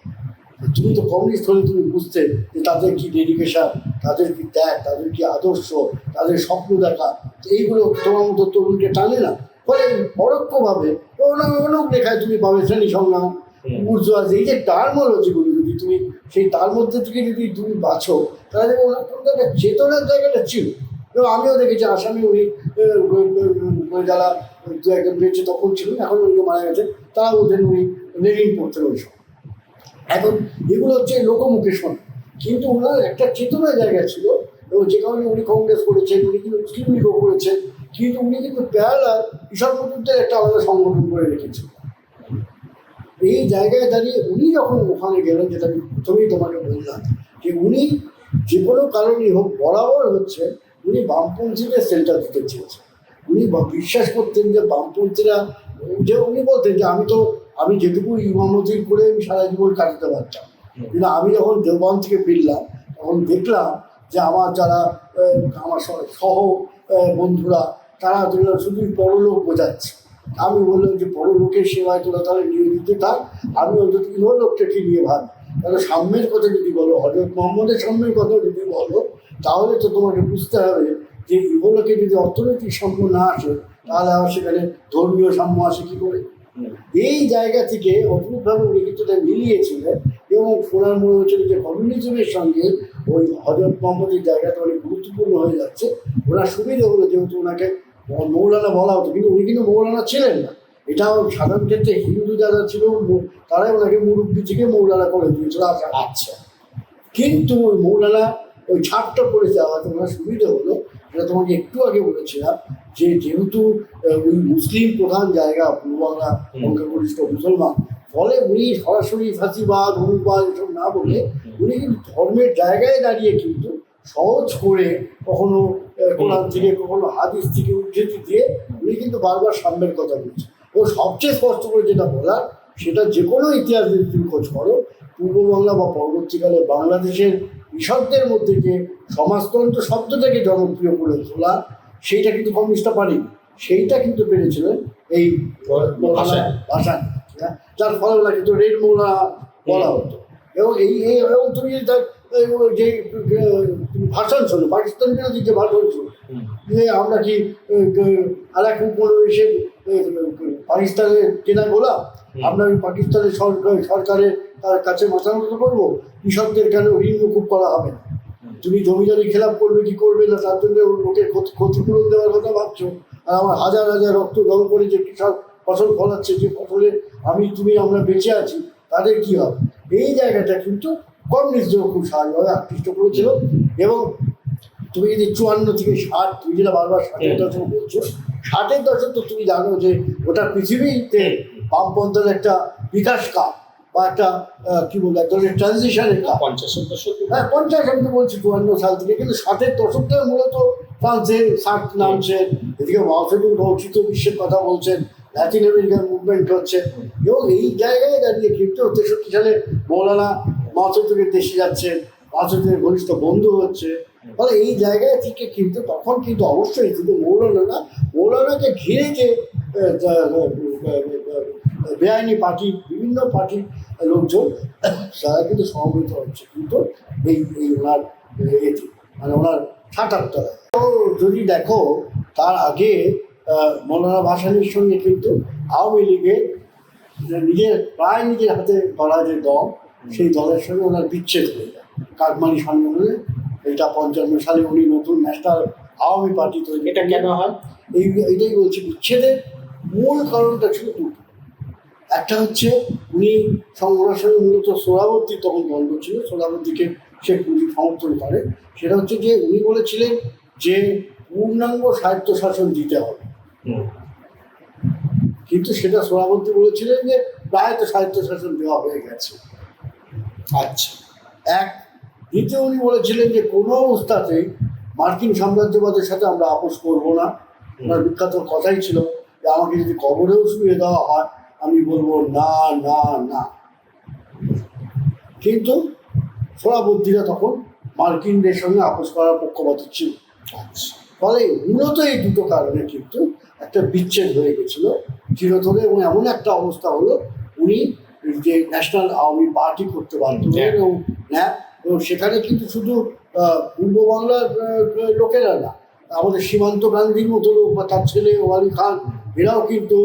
তুমি তো কমিউনিস্ট হলে তুমি বুঝতে যে তাদের কি ডেডিকেশন, তাদের কি ত্যাগ, তাদের কি আদর্শ, তাদের স্বপ্ন দেখা, এইগুলো তোমার মতো তরুণকে টানে না। ফলে পরোক্ষভাবে অনেক লেখায় তুমি পাবে শ্রেণী সংগ্রাম, বুর্জোয়াজ, এই যে টার্মোলজিগুলো যদি তুমি সেই তার মধ্যে থেকে যদি তুমি বাছো, তাহলে ওনার কিন্তু একটা চেতনার জায়গাটা ছিল। এবং আমিও দেখেছি আসামে উনি যারা দু একজন বেঁচে তখন ছিলেন, এখন উনি মারা গেছেন, তারা বলতেন উনি লেনিন পড়তেন ওই সময়। এখন এগুলো হচ্ছে লোকমুখে শোনা, কিন্তু ওনার একটা চেতনার জায়গা ছিল। এবং যে কারণে উনি কংগ্রেস করেছেন, উনি কিন্তু মুসলিম লীগও করেছেন, কিন্তু উনি কিন্তু প্যারালাল কৃষক মজুরদের একটা আলাদা সংগঠন করে রেখেছেন। এই জায়গায় দাঁড়িয়ে উনি যখন ওখানে গেলেন, যেটা আমি প্রথমেই তোমাকে বললাম, যে উনি যে কোনো কারণেই হোক বরাবর হচ্ছে উনি বামপন্থীদের সেন্টার দিতে চেয়েছেন। উনি বিশ্বাস করতেন যে বামপন্থীরা, যে উনি বলতেন যে আমি যেটুকু ইমামতি করে আমি সারা জীবন কাটাতে পারতাম, কিন্তু আমি যখন দেওবন্দ থেকে ফিরলাম তখন দেখলাম যে আমার যারা আমার সহ বন্ধুরা, তারা শুধুই পরলোক বোঝাচ্ছে। আমি বললাম যে পরলোকের সেবায় তোরা তাহলে নিয়োজিত থাক, আমি অন্তত ইহলোকটাকে নিয়ে ভাবি। তাহলে সাম্যের কথা যদি বলো, হযরত মুহাম্মদের সাম্যের কথা যদি বলো, তাহলে তো তোমাকে বুঝতে হবে যে ইহলোকে যদি অর্থনৈতিক সাম্য না আসে, তাহলে আবার সেখানে ধর্মীয় সাম্য আসে কী করে। এই জায়গা থেকে অদ্ভুতভাবে উনি কিন্তু মিলিয়েছিলেন। এবং ওনার মনে হচ্ছিল যে কমিউনিজমের সঙ্গে ওই হযরত মুহাম্মদের জায়গাটা অনেক গুরুত্বপূর্ণ হয়ে যাচ্ছে। ওনার সুবিধা হলো যেহেতু ওনাকে মৌলানা বলা হতো, কিন্তু উনি কিন্তু মৌলানা ছিলেন না। এটাও সাধারণ ক্ষেত্রে হিন্দু যারা ছিল তারাই ওনাকে মুরব্বী থেকে মৌলানা করে দিয়েছিল। আচ্ছা, কিন্তু ওই মৌলানা ওই ছাপটা পড়ে যাওয়া ওনার সুবিধা হলো, যেটা তোমাকে একটু আগে বলেছিলাম, যে যেহেতু ওই মুসলিম প্রধান জায়গা পূর্ববাংলা, সংখ্যাগরিষ্ঠ মুসলমান, ফলে উনি সরাসরি ফাঁসিবাদ, অনুবাদ এসব না বলে উনি কিন্তু ধর্মের জায়গায় দাঁড়িয়ে কিন্তু সহজ করে কখনো কোরআন থেকে কখনো হাদিস থেকে উদ্ধৃতি দিয়ে উনি কিন্তু বারবার সাম্যের কথা বলছেন। ও সবচেয়ে স্পষ্ট করে যেটা বলার, সেটা যে কোনো ইতিহাস যদি তুমি খোঁজ করো, পূর্ববাংলা বা পরবর্তীকালে বাংলাদেশের কৃষকদের মধ্যে যে সমাজতন্ত্র শব্দটাকে জনপ্রিয় করে তোলা, সেইটা কিন্তু কমিউনিস্টরা পারেনি। সেইটা কিন্তু পেরেছিলেন এই ভাষা, যার ফলে ওরা কিন্তু রেড মৌলা বলা হতো। এবং এবং তুমি যে ভাষণ শোনো, পাকিস্তান বিরোধী যে ভাষণ শোনো, যে আমরা কি আর এক উপনিবেশে পাকিস্তানে কেনা গোলাম, আমরা ওই পাকিস্তানের সরকারের তার কাছে মাথা নত করবো, কৃষকদের কেন ঋণ মুকুব করা হবে না, তুমি জমিদারি খেলাপ করবে কি করবে না তার জন্য লোকের ক্ষতিপূরণ দেওয়ার কথা ভাবছো, আর আমার হাজার হাজার রক্ত জল করে যে কৃষক ফসল ফলাচ্ছে, যে ফসলে আমরা বেঁচে আছি, তাদের কি হবে? এই জায়গাটা কিন্তু কমিউনিস্টদেরও খুব স্বাভাবিকভাবে আকৃষ্ট করেছিল। এবং তুমি যদি 54 থেকে 60, তুমি যেটা বারবার 60-এর দশক বলছো, 60-এর দশক তো তুমি জানো যে ওটা পৃথিবীতে বামপন্থার একটা বিকাশ কাল বা একটা কি বলবো, এক ধরনের ট্রানজিশনের কাল। 50-এর দশক, হ্যাঁ 50 আমি তো বলছি 54 সাল থেকে, কিন্তু 60-এর দশকটা মূলত ফ্রান্সে সার্ক নামছেন, এদিকে মাওসেদুং বঞ্চিত বিশ্বের কথা বলছেন, ল্যাটিন আমেরিকান মুভমেন্ট হচ্ছে। এবং এই জায়গায় দাঁড়িয়ে কিন্তু 63 সালে মৌলানা মাওসেদুংয়ের দেশে যাচ্ছেন, মাওসেদুংয়ের ঘনিষ্ঠ বন্ধু হচ্ছে। ফলে এই জায়গায় থেকে কিন্তু তখন কিন্তু অবশ্যই শুধু মৌলানাকে ঘিরে যে বেআইনি পার্টি, বিভিন্ন পার্টির লোকজন, তারা কিন্তু সমবেত হচ্ছে কিন্তু এই ওনার এটি, মানে ওনার ঠাটারটা। তো যদি দেখো, তার আগে মৌলানা ভাসানীর সঙ্গে কিন্তু আওয়ামী লীগের নিজের হাতে গড়া যে দল, সেই দলের সঙ্গে ওনার বিচ্ছেদ হয়ে যায় কাকমানি সম্মেলনে। এটা 55 সালে উনি নতুন ন্যাশনাল আওয়ামী পার্টি তৈরি। এটা কেন হয়? এইটাই বলছি, বিচ্ছেদের মূল কারণটা ছিল দুটো। একটা হচ্ছে উনি ওনার সঙ্গে মূলত সোহরাওয়ার্দী তখন দ্বন্দ্ব ছিল, সোহরাওয়ার্দীকে শেখ মুজিব সমর্থন করে। সেটা হচ্ছে যে উনি বলেছিলেন যে পূর্ণাঙ্গ স্বায়ত্তশাসন দিতে হবে, কিন্তু সেটা সোহরাওয়ার্দী বলেছিলেন যে প্রায় তো স্বায়ত্তশাসন দেওয়া হয়ে গেছে। আচ্ছা, দ্বিতীয় উনি বলেছিলেন যে কোনো অবস্থাতেই মার্কিন সাম্রাজ্যবাদের সাথে আমরা আপোষ করবো না। ওনার বিখ্যাত কথাই ছিল যে আমাকে যদি কবরেও শুয়ে দেওয়া হয় আমি বলবো না না না। কিন্তু সোহরাওয়ার্দীরা তখন মার্কিনদের সঙ্গে আপোষ করার পক্ষপাতী ছিল। ফলে মূলত এই দুটো কারণে কিন্তু একটা বিচ্ছেদ হয়ে গেছিল চিরতরে। এবং এমন একটা অবস্থা হলো উনি যে ন্যাশনাল আওয়ামী পার্টি করতে বাধ্য হলেন। এবং সেখানে কিন্তু শুধু পূর্ব বাংলার লোকেরা না, আমাদের সীমান্ত গান্ধীর মতো লোক বা তার ছেলে ওয়ালি খান, এরাও কিন্তু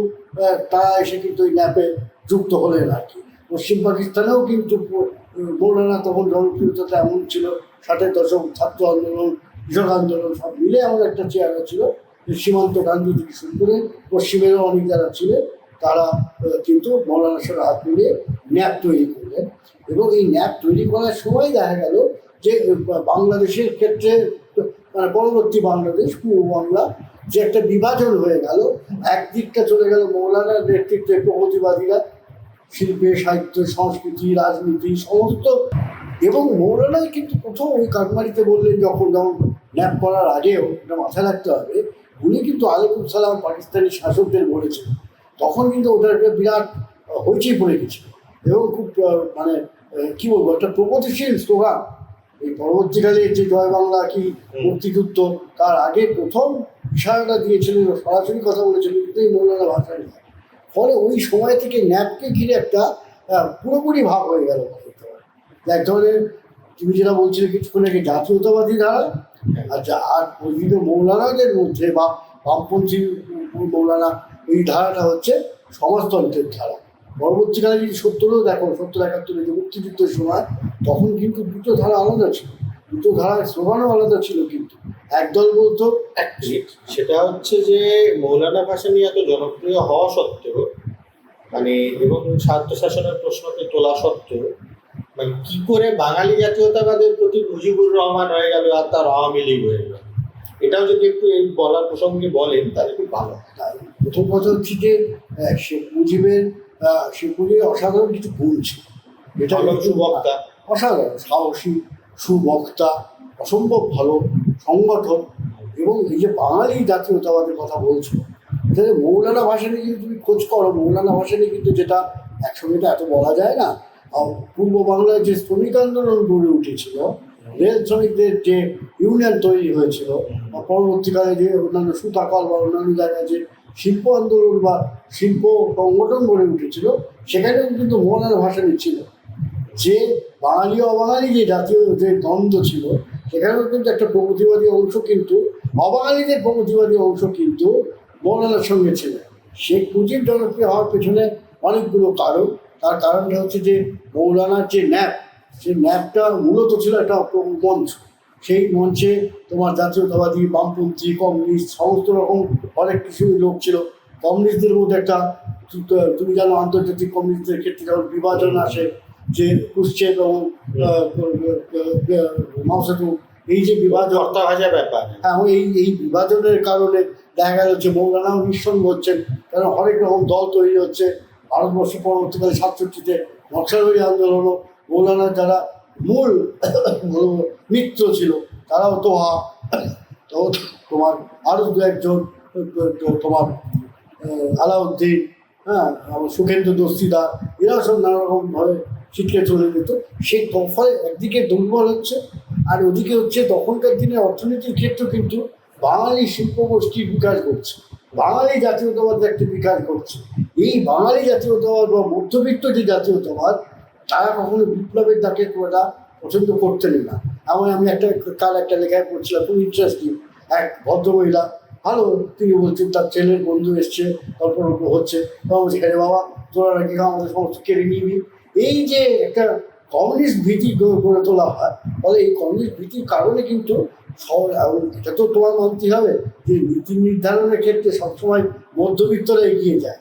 তারা এসে কিন্তু ওই ন্যাপে যুক্ত হলেন আর কি। পশ্চিম পাকিস্তানেও কিন্তু মৌলানা তখন জনপ্রিয়তা এমন ছিল, 60-এর দশক ছাত্র আন্দোলন, কৃষক আন্দোলন সব মিলে এমন একটা চেহারা ছিল যে সীমান্ত গান্ধী থেকে শুরু করে পশ্চিমেরও অনেক যারা ছিলেন তারা কিন্তু মৌলানার সঙ্গে হাত মিলিয়ে ন্যাপ তৈরি করলেন। এবং এই ন্যাপ তৈরি করার সময় দেখা গেল যে বাংলাদেশের ক্ষেত্রে, মানে পরবর্তী বাংলাদেশ, পূর্ব বাংলা, যে একটা বিভাজন হয়ে গেল। একদিকটা চলে গেল মৌলানার নেতৃত্বে প্রগতিবাদীরা, শিল্পে, সাহিত্য, সংস্কৃতি, রাজনীতি সমস্ত। এবং মৌলানাই কিন্তু প্রথম ওই কাকমারিতে বললেন, যখন ন্যাপ করার আগেও এটা মাথায় রাখতে হবে, উনি কিন্তু আলাইকুম সালাম পাকিস্তানি শাসকদের বলেছেন। তখন কিন্তু ওটার একটা বিরাট হইচই পড়ে গেছিল এবং খুব মানে কি বলবো, একটা প্রগতিশীল স্লোগান। এই পরবর্তীকালে যে জয় বাংলা কি মুক্তিযুদ্ধ, তার আগে প্রথম বিষয়টা দিয়েছিলেন, সরাসরি কথা বলেছিলেন কিন্তু এই মৌলানা ভাসানী। ফলে ওই সময় থেকে ন্যাপকে ঘিরে একটা পুরোপুরি ভাব হয়ে গেল এক ধরনের, তুমি যেটা বলছিলে কিছুক্ষণ আগে, জাতীয়তাবাদী ধারা। আচ্ছা, আর ওইদিকে মৌলানাদের মধ্যে বা বামপন্থী মৌলানা, এই ধারাটা হচ্ছে সমাজতন্ত্রের ধারা। পরবর্তীকালে যদি 70-ও দেখো, 70-71 যে মুক্তিযুদ্ধের সময়, তখন কিন্তু দুটো ধারা আলাদা ছিল, দুটো ধারার স্লোগানও আলাদা ছিল। কিন্তু একদল বলতো সেটা হচ্ছে যে মৌলানা ভাসানী এত জনপ্রিয় হওয়া সত্ত্বেও, মানে এবং স্বায়ত্তশাসনের প্রশ্নকে তোলা সত্ত্বেও, মানে কি করে বাঙালি জাতীয়তাবাদের প্রতি মুজিবুর রহমান হয়ে গেল আর তার আওয়ামী লীগ হয়ে গেল, এটাও যদি একটু এই বলার প্রসঙ্গে বলেন তাহলে খুব ভালো। প্রথম কথা হচ্ছে যে শেখ মুজিবের অসাধারণ কিছু গুণ ছিল। এটা সুবক্তা, অসাধারণ সাহসী, সুবক্তা, অসম্ভব ভালো সংগঠন। এবং এই যে বাঙালি জাতীয়তাবাদের কথা বলছো, তাহলে মৌলানা ভাসানী যদি তুমি খোঁজ করো, মৌলানা ভাসানী কিন্তু যেটা একসঙ্গে তো এত বলা যায় না। পূর্ব বাংলায় যে শ্রমিক আন্দোলন গড়ে উঠেছিল, রেল শ্রমিকদের যে ইউনিয়ন তৈরি হয়েছিল, বা পরবর্তীকালে যে অন্যান্য সুতাকল বা অন্যান্য জায়গায় যে শিল্প আন্দোলন বা শিল্প সংগঠন গড়ে উঠেছিল, সেখানেও কিন্তু মৌলানা ভাসানী ছিল। যে বাঙালি অবাঙালি যে জাতীয় যে দ্বন্দ্ব ছিল, সেখানেও কিন্তু একটা প্রগতিবাদী অংশ, কিন্তু অবাঙালিদের প্রগতিবাদী অংশ কিন্তু মৌলানার সঙ্গে ছিল। শেখ মুজিব জনপ্রিয় হওয়ার পেছনে অনেকগুলো কারণ। তার কারণটা হচ্ছে যে মৌলানার যে ন্যাপ, সেই ন্যাপটা মূলত ছিল একটা মঞ্চ। সেই মঞ্চে তোমার জাতীয়তাবাদী, বামপন্থী, কমিউনিস্ট সমস্ত রকম অনেক কিছু লোক ছিল। কমিউনিস্টদের মধ্যে একটা, তুমি জানো, আন্তর্জাতিক কমিউনিস্টদের ক্ষেত্রে যখন বিভাজন আসে, যে ক্রুশ্চেভ এবং মাও সেতুং, এই যে বিভাজন, কর্তা ভাজা ব্যাপার। হ্যাঁ, এই বিভাজনের কারণে দেখা গেল যে মৌলানাও নিঃসঙ্গ হচ্ছেন, কারণ অনেক রকম দল তৈরি হচ্ছে। ভারতবর্ষ পরবর্তীকালে 67-তে নকশালবাদী আন্দোলনও মৌলানার যারা মূল মিত্র ছিল তারাও তো তোমার আরও দু একজন, তোমার আলাউদ্দিন, হ্যাঁ, সুখেন্দু দস্তিদার, এরাও সব নানা রকমভাবে ছিটকে চলে যেত। সেই ফলে একদিকে দুর্বল হচ্ছে, আর ওদিকে হচ্ছে তখনকার দিনে অর্থনীতির ক্ষেত্রে কিন্তু বাঙালি শিল্প গোষ্ঠীর বিকাশ করছে, বাঙালি জাতীয়তাবাদ একটা বিকাশ করছে। এই বাঙালি জাতীয়তাবাদ বা মধ্যবিত্ত যে জাতীয়তাবাদ, তারা কখনো বিপ্লবের ডাকে ওরা পছন্দ করতেন না। আমি কাল একটা লেখায় পড়ছিলাম, খুব ইন্টারেস্টিং। এক ভদ্রমহিলা, ভালো, তিনি বলছেন তার ছেলের বন্ধু এসছে, তারপর হচ্ছে, সেখানে বাবা তোরা নাকি আমাদের সমস্ত কেড়ে নিবি। এই যে একটা কমিউনিস্ট ভীতি গড়ে তোলা হয়, ফলে এই কমিউনিস্ট ভীতির কারণে কিন্তু এটা তো তোমার মানতে হবে যে নীতি নির্ধারণের ক্ষেত্রে সবসময় মধ্যবিত্তরা এগিয়ে যায়।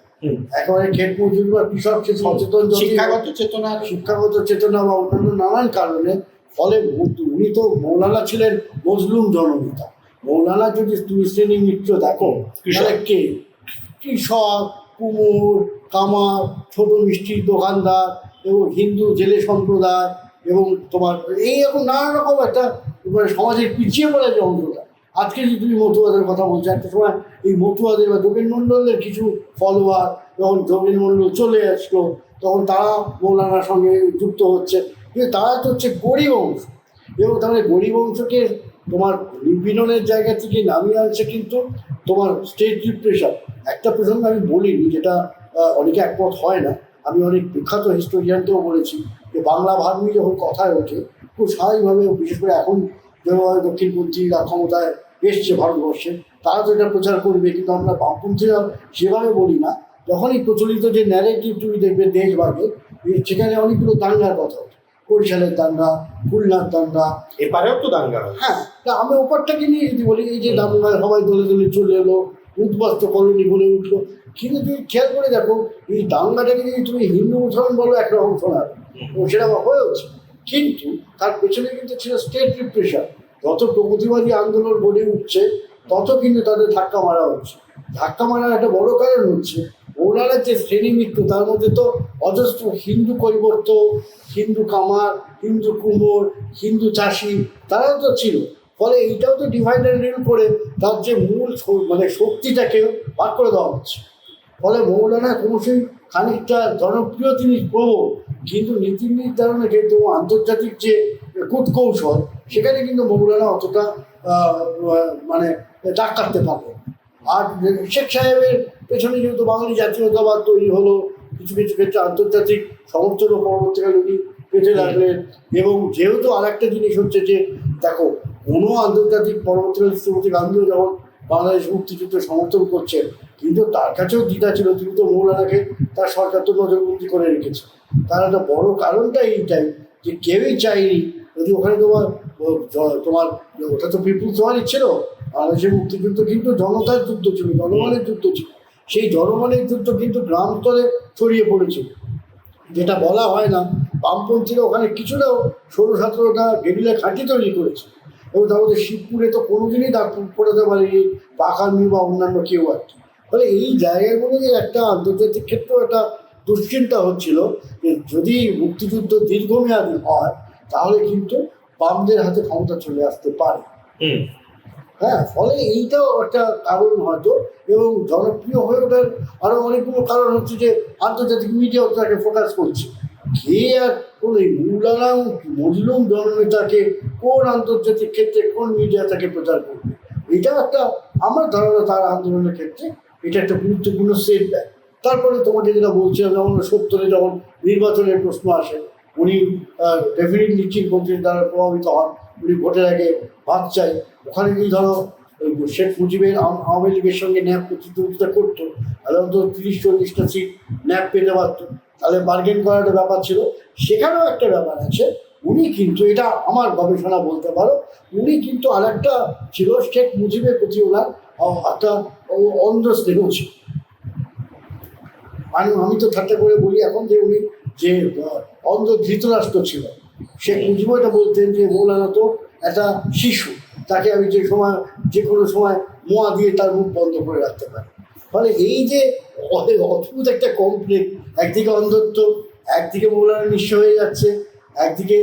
একেবারে ক্ষেত মজুর বা কৃষক সে সচেতন, শিক্ষাগত চেতনা বা অন্যান্য নানান কারণে, ফলে উনি তো মৌলানা ছিলেন মজলুম জননেতা। মৌলানা যদি তুমি শ্রেণী মিত্র দেখো, তাহলে কে? কৃষক, কুমোর, কামার, ছোট মিষ্টির দোকানদার, এবং হিন্দু জেলে সম্প্রদায়, এবং তোমার এইরকম নানা রকম একটা মানে সমাজের পিছিয়ে পড়া যে অংশটা। আজকে যদি তুমি মতুয়াদের কথা বলছো, একটা সময় এই মতুয়াদের বা যোগেন মণ্ডলের কিছু ফলোয়ার, যখন যোগেন মণ্ডল চলে আসলো, তখন তারা মৌলানার সঙ্গে যুক্ত হচ্ছে। কিন্তু তারা তো হচ্ছে গরিব অংশ, এবং তাহলে গরিব অংশকে তোমার নিপীড়নের জায়গা থেকে নামিয়ে আনছে কিন্তু তোমার স্টেট রিপ্রেশন। একটা প্রসঙ্গ আমি বলিনি, যেটা অনেকে একমত হয় না, আমি অনেক বিখ্যাত হিস্টোরিয়ানকেও বলেছি, যে বাংলা ভাগ নিয়ে যখন কথায় ওঠে, খুব স্বাভাবিকভাবে, বিশেষ করে এখন যেভাবে দক্ষিণপন্থীরা ক্ষমতায় এসছে ভারতবর্ষে, তারা তো এটা প্রচার করবে, কিন্তু আমরা বামপন্থীরা সেভাবে বলি না। যখনই প্রচলিত যে ন্যারেটিভ তুমি দেখবে দেশভাগে, সেখানে অনেকগুলো দাঙ্গার কথা ওঠে, বরিশালের দাঙ্গা, খুলনার দাঙ্গা, এপারেও তো দাঙ্গা। হ্যাঁ, তা আমি ওপরটাকে নিয়ে যদি বলি, এই যে দাঙ্গা সবাই দলে দলে চলে এলো, উদ্বাস্ত কলোনি বলে উঠলো, কিন্তু তুমি খেয়াল করে দেখো, এই দাঙ্গাটাকে যদি তুমি হিন্দু মুসলমান বলো একরকম শোনাবে, এবং সেটা হয়েওছে। কিন্তু তার পেছনে কিন্তু ছিল স্টেট রিপ্রেশন। যত প্রগতিবাদী আন্দোলন গড়ে উঠছে, তত কিন্তু তাদের ধাক্কা মারা হচ্ছে। ধাক্কা মারার একটা বড় কারণ হচ্ছে মৌলানার যে শ্রেণীমিত্র, তার মধ্যে তো অজস্র হিন্দু কৈবর্ত, হিন্দু কামার, হিন্দু কুমোর, হিন্দু চাষি, তারাও তো ছিল। ফলে এইটাও তো ডিভাইড অ্যান্ড রুল করে তার যে মূল মানে শক্তিটাকে ভাগ করে দেওয়া হচ্ছে। ফলে মৌলানা ক্রমশই খানিকটা জনপ্রিয়, তিনি প্রবল, কিন্তু নীতি নির্ধারণে কিন্তু আন্তর্জাতিক যে কূটকৌশল, সেখানে কিন্তু মৌলানা অতটা মানে দাগ কাটতে পারবে। আর শেখ সাহেবের পেছনে যেহেতু বাঙালি জাতীয়তাবাদ তৈরি হলো, কিছু কিছু ক্ষেত্রে আন্তর্জাতিক সমর্থনও পরবর্তীকালে উনি পেতে লাগলেন। এবং যেহেতু আর একটা জিনিস হচ্ছে যে দেখো, কোনো আন্তর্জাতিক পরবর্তীকালে শ্রীমতী গান্ধীও যখন বাংলাদেশ মুক্তিযুদ্ধ সমর্থন করছেন, কিন্তু তার কাছেও দ্বিধা ছিল, তিনি তো মৌলানাকে তার সরকার তো নজরবন্দি করে রেখেছে। তার একটা বড় কারণটা এইটাই যে কেউই চায়নি, যদি ওখানে তোমার ওটা তো পিপুলস ওয়ারই ছিল, বাংলাদেশের মুক্তিযুদ্ধ কিন্তু জনতার যুদ্ধ ছিল, জনগণের যুদ্ধ ছিল। সেই জনগণের যুদ্ধ কিন্তু গ্রাম স্তরে ছড়িয়ে পড়েছিল, যেটা বলা হয় না। বামপন্থীরা ওখানে কিছুটাও 16-17টা গেরিলা ঘাঁটি তৈরি করেছে, এবং তার মধ্যে শিবপুরে তো কোনোদিনই দাগ পড়াতে পারেনি পাকামি বা অন্যান্য কেউ আর কি। ফলে এই জায়গাগুলোতে একটা আন্তর্জাতিক ক্ষেত্রেও একটা দুশ্চিন্তা হচ্ছিল যে যদি মুক্তিযুদ্ধ দীর্ঘমেয়াদী হয়, তাহলে কিন্তু বামদের হাতে ক্ষমতা চলে আসতে পারে। হ্যাঁ, ফলে এইটাও একটা কারণ হয়তো, এবং জনপ্রিয় হয়ে ওঠার আরো অনেকগুলো কারণ হচ্ছে যে আন্তর্জাতিক মিডিয়াও তাকে ফোকাস করছে। কে আর কোন এই মৌলানা মজলুম জননেতাকে কোন আন্তর্জাতিক ক্ষেত্রে কোন মিডিয়া তাকে প্রচার করবে, এটা একটা আমার ধারণা তার আন্দোলনের ক্ষেত্রে এটা একটা গুরুত্বপূর্ণ সেটব্যাক। তারপরে তোমাকে যেটা বলছিলাম, যেমন 70-এ যখন নির্বাচনের প্রশ্ন আসে, উনি ডেফিনেটলি নিশ্চিতপন্থীর দ্বারা প্রভাবিত হন। উনি ভোটের আগে ভাত চাই, ওখানে যদি ধরো শেখ মুজিবের আওয়ামী লীগের সঙ্গে ন্যাপ প্রতিদ্বন্দ্বিতা করতো, তাহলে অন্তত 30-40টা সিট ন্যাপ পেতে পারতো, তাহলে বার্গেন করার একটা ব্যাপার ছিল। সেখানেও একটা ব্যাপার আছে, উনি কিন্তু, এটা আমার গবেষণা বলতে পারো, উনি কিন্তু আর একটা ছিল, শেখ মুজিবের প্রতি ওনার একটা অন্ধ স্নেহ ছিল। আমি তো ঠাট্টা করে বলি এখন যে উনি যে অন্ধ ধৃতরাষ্ট্র ছিল, শেখ মুজিবও এটা বলতেন যে মৌলানা তো একটা শিশু, তাকে আমি যে কোনো সময় মোয়া দিয়ে তার মুখ বন্ধ করে রাখতে পারি। ফলে এই যে অদ্ভুত একটা কমপ্লেক্স, একদিকে অন্ধত্ব, একদিকে মৌলানা নিঃস্ব হয়ে যাচ্ছে, একদিকে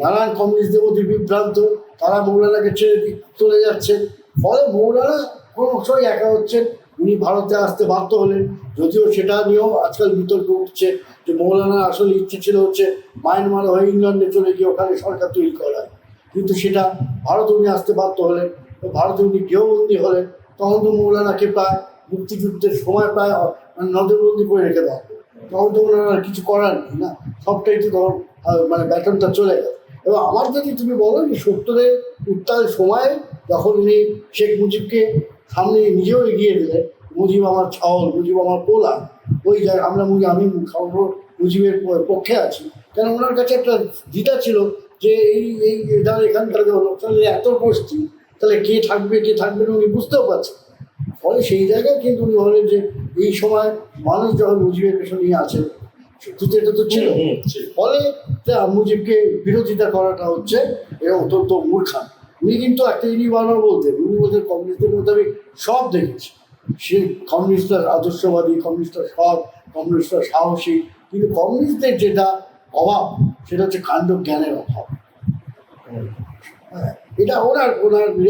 নানান কমিউনিস্টদের মধ্যে বিভ্রান্ত, তারা মৌলানাকে ছেড়ে চলে যাচ্ছেন। ফলে মৌলানা কোনো সময় একা হচ্ছেন। উনি ভারতে আসতে বাধ্য হলেন, যদিও সেটা নিয়েও আজকাল বিতর্ক উঠছে যে মৌলানার আসলে ইচ্ছে ছিল হচ্ছে মায়ানমার হয়ে ইংল্যান্ডে চলে গিয়ে ওখানে সরকার তৈরি করা, কিন্তু সেটা ভারতে উনি আসতে বাধ্য হলেন। ভারতে উনি গৃহবন্দী হলেন, তখন তো মৌলানাকে প্রায় মুক্তিযুদ্ধের সময় প্রায় নজরবন্দি করে রেখে দেওয়া হলো। তখন তো ওনার আর কিছু করার নেই না, সবটাই তো তখন মানে ব্যাটনটা চলে গেল। এবং আমার যদি তুমি বলো যে 70-এর উত্তাল সময়ে যখন উনি শেখ মুজিবকে সামনে নিজেও এগিয়ে দিলেন, মুজিব আমার ছাওয়াল, মুজিব আমার পোলা, ওই যায় আমি মুজিবের পক্ষে আছি, কেন ওনার কাছে একটা দ্বিধা ছিল যে এই যারা এখানকার এত বসছি, তাহলে কে থাকবে না উনি বুঝতেও পারছেন। ফলে সেই জায়গায় কিন্তু উনি বলেন যে এই সময় মানুষ যখন মুজিবের পেছনেই আছে, সত্যি এটা তো ছিল। ফলে মুজিবকে বিরোধিতা করাটা হচ্ছে এটা অত্যন্ত মূর্খামি। উনি কিন্তু একটা জিনিস বারবার বলতেন, উনি বলতেন কমিউনিস্টদের মধ্যে আমি সব দেখেছি, সে কমিউনিস্টরা আদর্শবাদী, কমিউনিস্টরা সৎ, কমিউনিস্টরা সাহসী, কিন্তু কমিউনিস্টদের যেটা অভাব সেটা হচ্ছে কাণ্ড জ্ঞানের অভাব। হ্যাঁ, এটা ওনার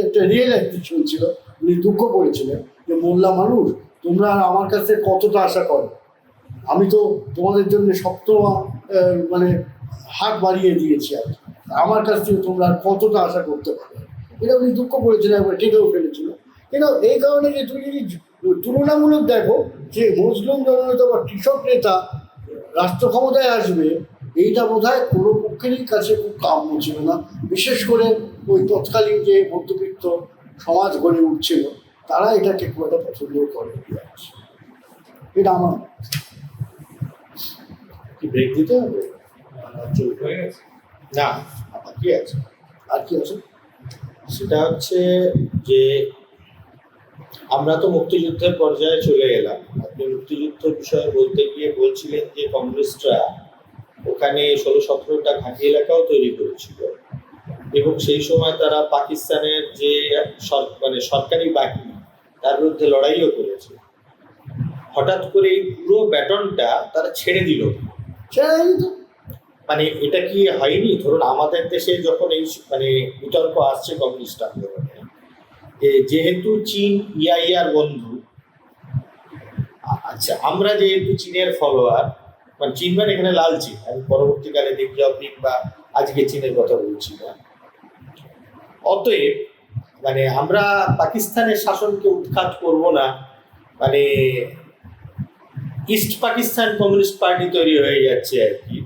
একটা রিয়েলাইজেশন ছিল। উনি দুঃখ করেছিলেন যে মোল্লা মানুষ, তোমরা আমার কাছে কতটা আশা করো, আমি তো তোমাদের জন্য সপ্তম মানে হাত বাড়িয়ে দিয়েছি, আর আমার কাছ থেকে তোমরা কতটা আশা করতে পারো, এটা উনি দুঃখ করেছিলেন, একবার কেঁদেও ফেলেছিল। কিন্তু এই কারণে যে তুমি যদি তুলনামূলক দেখো যে মুসলিম জননেতা বা কৃষক নেতা রাষ্ট্র ক্ষমতায় আসবে, এইটা বোধ হয় কোনো পক্ষেরই কাছে খুব কাম্য ছিল না। বিশেষ করে ওই তৎকালীন যে মধ্যবিত্ত সমাজ গড়ে উঠছিল, তারা এটাকে খুব একটা পছন্দ করে। এটা আমার কি ব্রেক দিতে হবে না, বাকি আছে। আর কি আছে, সেটা হচ্ছে যে আমরা তো মুক্তিযুদ্ধের পর্যায়ে চলে গেলাম। আপনি মুক্তিযুদ্ধ বিষয়ে বলতে গিয়ে বলছিলেন যে কংগ্রেসরা ওখানে 16-17টা ঘাঁটি এলাকাও তৈরি করেছিল, এবং সেই সময় তারা পাকিস্তানের যে মানে সরকারি বাহিনী তার বিরুদ্ধে লড়াইও করেছে। হঠাৎ করে এই পুরো ব্যাটনটা তারা ছেড়ে দিল, মানে এটা কি হয়নি? ধরুন আমাদের দেশে যখন এই মানে বিতর্ক আসছে কমিউনিস্ট আন্দোলনে, যেহেতু চীন ইআইআর বন্ধু, আচ্ছা আমরা যেহেতু চীনের ফলোয়ার, মানে চীন মানে এখানে লাল চীন, আমি পরবর্তীকালে ডেং জিয়াওপিং বা আজকে চীনের কথা বলছি না, অতএব মানে আমরা পাকিস্তানের শাসনকে উৎখাত করব না, মানে ইস্ট পাকিস্তান কমিউনিস্ট পার্টি তৈরি হয়ে যাচ্ছে আর কি।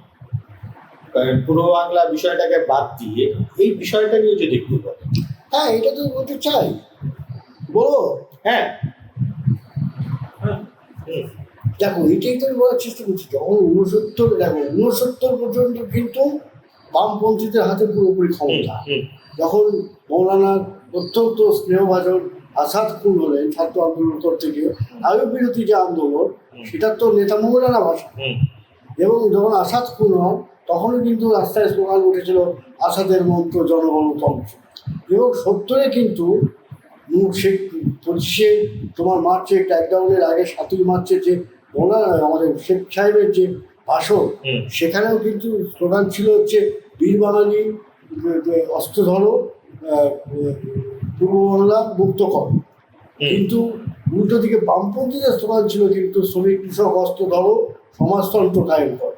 পূর্ব বাংলা বিষয়টাকে বাদ দিয়ে এই বিষয়টা নিয়ে যদি একটু বলেন। হ্যাঁ, এটা তো বলতে চাই, বলো। হ্যাঁ, দেখো এটাই তো বলার চেষ্টা করছি, যখন 69 পর্যন্ত কিন্তু বামপন্থীদের হাতে পুরোপুরি ক্ষমতা। যখন মৌলানার অত্যন্ত স্নেহভাজন আসাদ খুন হলেন ছাত্র আন্দোলন করতে গিয়ে, আয়ু বিরোধী যে আন্দোলন, সেটার তো নেতা মৌলানা ভাষা। এবং যখন আসাদ খুন হন, তখনও কিন্তু রাস্তায় স্লোগান উঠেছিল আসাদের মন্ত্র জনগণতন্ত্র। এবং 70-এ কিন্তু সেই 25-এ তোমার মার্চের ট্যাকডাউনের আগে 7ই মার্চের যে আমাদের শেখ সাহেবের যে ভাষণ, সেখানেও কিন্তু স্লোগান ছিল হচ্ছে বীর বাঙালি অস্ত্র ধরো, পূর্ব বাংলা মুক্ত কর, কিন্তু উল্টো দিকে বামপন্থীদের স্লোগান ছিল কিন্তু শ্রমিক কৃষক অস্ত্র ধরো সমাজতন্ত্র কায়েম কর।